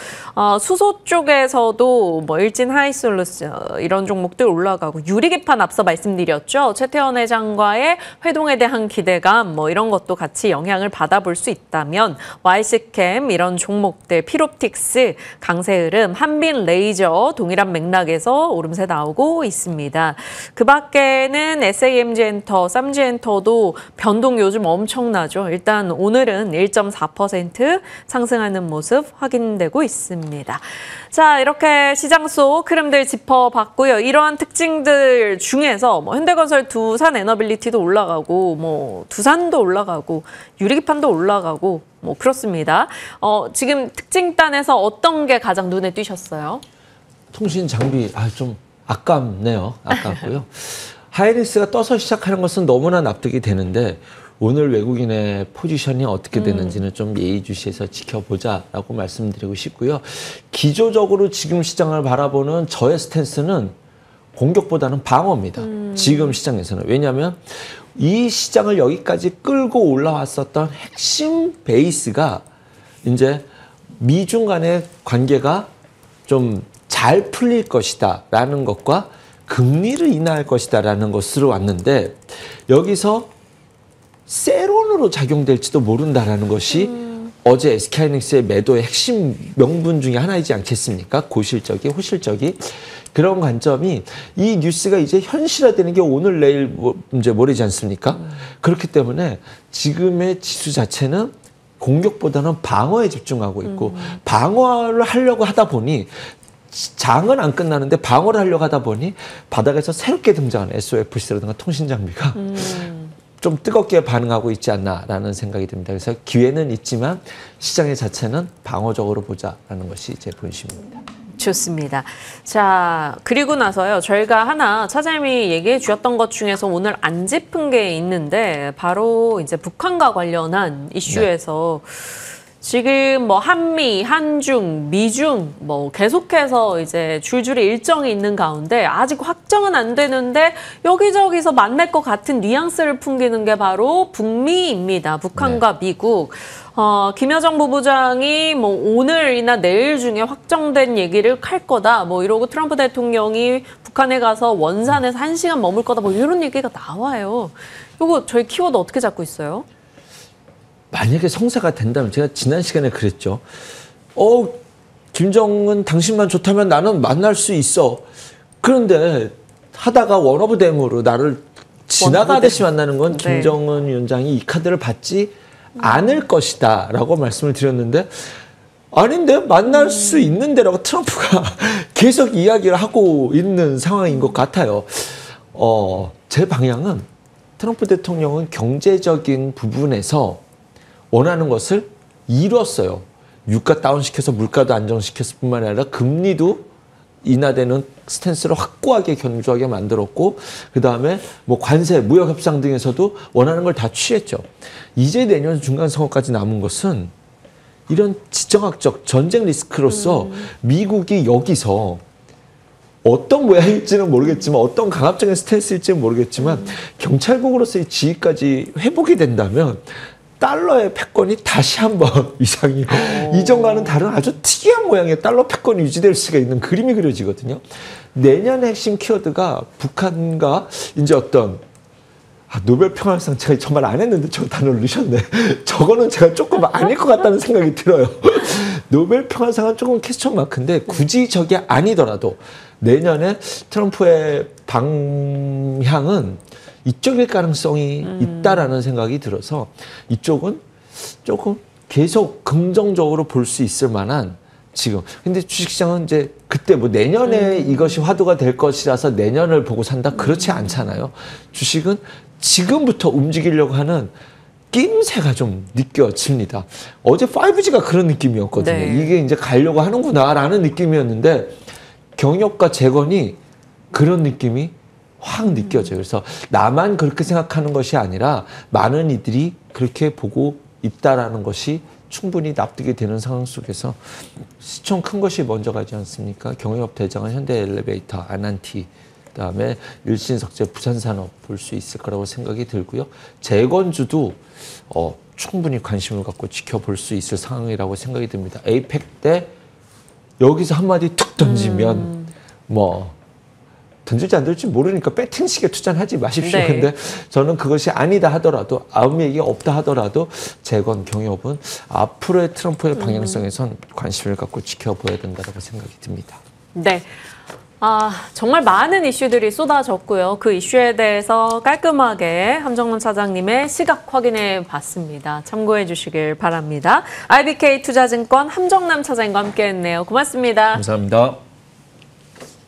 수소 쪽에서도 뭐 일진 하이솔루스 이런 종목들 올라가고 유리기판 앞서 말씀드렸죠. 최태원 회장과의 회동에 대한 기대감 뭐 이런 것도 같이 영향을 받아볼 수 있다면 YC캠 이런 종목들 피롭틱스, 강세흐름, 한빈레이저 동일한 맥락에서 오름세 나오고 있습니다. 그 밖에는 SAMG엔터, 쌈지엔터도 변동 요즘 엄청나죠. 일단 오늘은 1.4% 상승하는 모습 확인되고 있습니다. 자, 이렇게 시장 속 흐름들 짚어봤고요. 이러한 특징들 중에서 뭐 현대건설, 두산에너빌리티도 올라가고 뭐 두산도 올라가고 유리기판도 올라가고 뭐 그렇습니다. 지금 특징단에서 어떤 게 가장 눈에 띄셨어요? 통신 장비 좀 아깝네요. 아깝고요. 하이닉스가 떠서 시작하는 것은 너무나 납득이 되는데 오늘 외국인의 포지션이 어떻게 되는지는 좀 예의주시해서 지켜보자라고 말씀드리고 싶고요. 기조적으로 지금 시장을 바라보는 저의 스탠스는 공격보다는 방어입니다. 지금 시장에서는. 왜냐하면 이 시장을 여기까지 끌고 올라왔었던 핵심 베이스가 이제 미중 간의 관계가 좀 잘 풀릴 것이다 라는 것과 금리를 인하할 것이다 라는 것으로 왔는데 여기서 세론으로 작용될지도 모른다라는 것이 어제 SK하이닉스의 매도의 핵심 명분 중에 하나이지 않겠습니까? 고실적이, 호실적이. 그런 관점이 이 뉴스가 이제 현실화되는 게 오늘 내일 이제 모레지 않습니까? 그렇기 때문에 지금의 지수 자체는 공격보다는 방어에 집중하고 있고 방어를 하려고 하다 보니 장은 안 끝나는데 방어를 하려고 하다 보니 바닥에서 새롭게 등장한 SOFC라든가 통신장비가 좀 뜨겁게 반응하고 있지 않나라는 생각이 듭니다. 그래서 기회는 있지만 시장의 자체는 방어적으로 보자라는 것이 제 본심입니다. 좋습니다. 자, 그리고 나서요. 저희가 하나 차장님이 얘기해 주셨던 것 중에서 오늘 안 짚은 게 있는데 바로 이제 북한과 관련한 이슈에서 지금 뭐 한미, 한중, 미중 뭐 계속해서 이제 줄줄이 일정이 있는 가운데 아직 확정은 안 되는데 여기저기서 만날 것 같은 뉘앙스를 풍기는 게 바로 북미입니다. 북한과 미국. 김여정 부부장이 뭐 오늘이나 내일 중에 확정된 얘기를 할 거다. 뭐 이러고 트럼프 대통령이 북한에 가서 원산에서 1시간 머물 거다. 뭐 이런 얘기가 나와요. 이거 저희 키워드 어떻게 잡고 있어요? 만약에 성사가 된다면 제가 지난 시간에 그랬죠. 김정은 당신만 좋다면 나는 만날 수 있어. 그런데 하다가 원오브댐으로 나를 지나가듯이 만나는 건 김정은 위원장이 이 카드를 받지 않을 것이다 라고 말씀을 드렸는데 아닌데 만날 수 있는데라고 트럼프가 계속 이야기를 하고 있는 상황인 것 같아요. 제 방향은 트럼프 대통령은 경제적인 부분에서 원하는 것을 이뤘어요. 유가 다운시켜서 물가도 안정시켰을 뿐만 아니라 금리도 인하되는 스탠스를 확고하게 견조하게 만들었고 그다음에 뭐 관세, 무역 협상 등에서도 원하는 걸 다 취했죠. 이제 내년 중간 선거까지 남은 것은 이런 지정학적 전쟁 리스크로서 미국이 여기서 어떤 모양일지는 모르겠지만 어떤 강압적인 스탠스일지는 모르겠지만 경찰국으로서의 지위까지 회복이 된다면 달러의 패권이 다시 한번 이상이 이전과는 다른 아주 특이한 모양의 달러 패권이 유지될 수가 있는 그림이 그려지거든요. 내년의 핵심 키워드가 북한과 이제 어떤 노벨 평화상 제가 정말 안 했는데 저 단어를 넣으셨네. 저거는 제가 조금 아닐 것 같다는 생각이 들어요. 노벨 평화상은 조금 퀘스천 마크인데 굳이 저게 아니더라도 내년에 트럼프의 방향은 이쪽일 가능성이 있다라는 생각이 들어서 이쪽은 조금 계속 긍정적으로 볼 수 있을 만한 지금. 근데 주식시장은 이제 그때 뭐 내년에 이것이 화두가 될 것이라서 내년을 보고 산다? 그렇지 않잖아요. 주식은 지금부터 움직이려고 하는 낌새가 좀 느껴집니다. 어제 5G가 그런 느낌이었거든요. 네. 이게 이제 가려고 하는구나라는 느낌이었는데 경력과 재건이 그런 느낌이 확 느껴져요. 그래서 나만 그렇게 생각하는 것이 아니라 많은 이들이 그렇게 보고 있다라는 것이 충분히 납득이 되는 상황 속에서 시총 큰 것이 먼저 가지 않습니까? 경유업 대장은 현대엘리베이터, 아난티, 그다음에 일신석재, 부산산업 볼 수 있을 거라고 생각이 들고요. 재건주도 충분히 관심을 갖고 지켜볼 수 있을 상황이라고 생각이 듭니다. 에이펙 때 여기서 한마디 툭 던지면 뭐 던질지 안 던질지 모르니까 배팅식에 투자는 하지 마십시오. 네. 근데 저는 그것이 아니다 하더라도 아무 얘기 없다 하더라도 재건 경협은 앞으로의 트럼프의 방향성에선 관심을 갖고 지켜봐야 된다고 생각이 듭니다. 네. 정말 많은 이슈들이 쏟아졌고요. 그 이슈에 대해서 깔끔하게 함정남 차장님의 시각 확인해 봤습니다. 참고해 주시길 바랍니다. IBK 투자증권 함정남 차장님과 함께했네요. 고맙습니다. 감사합니다.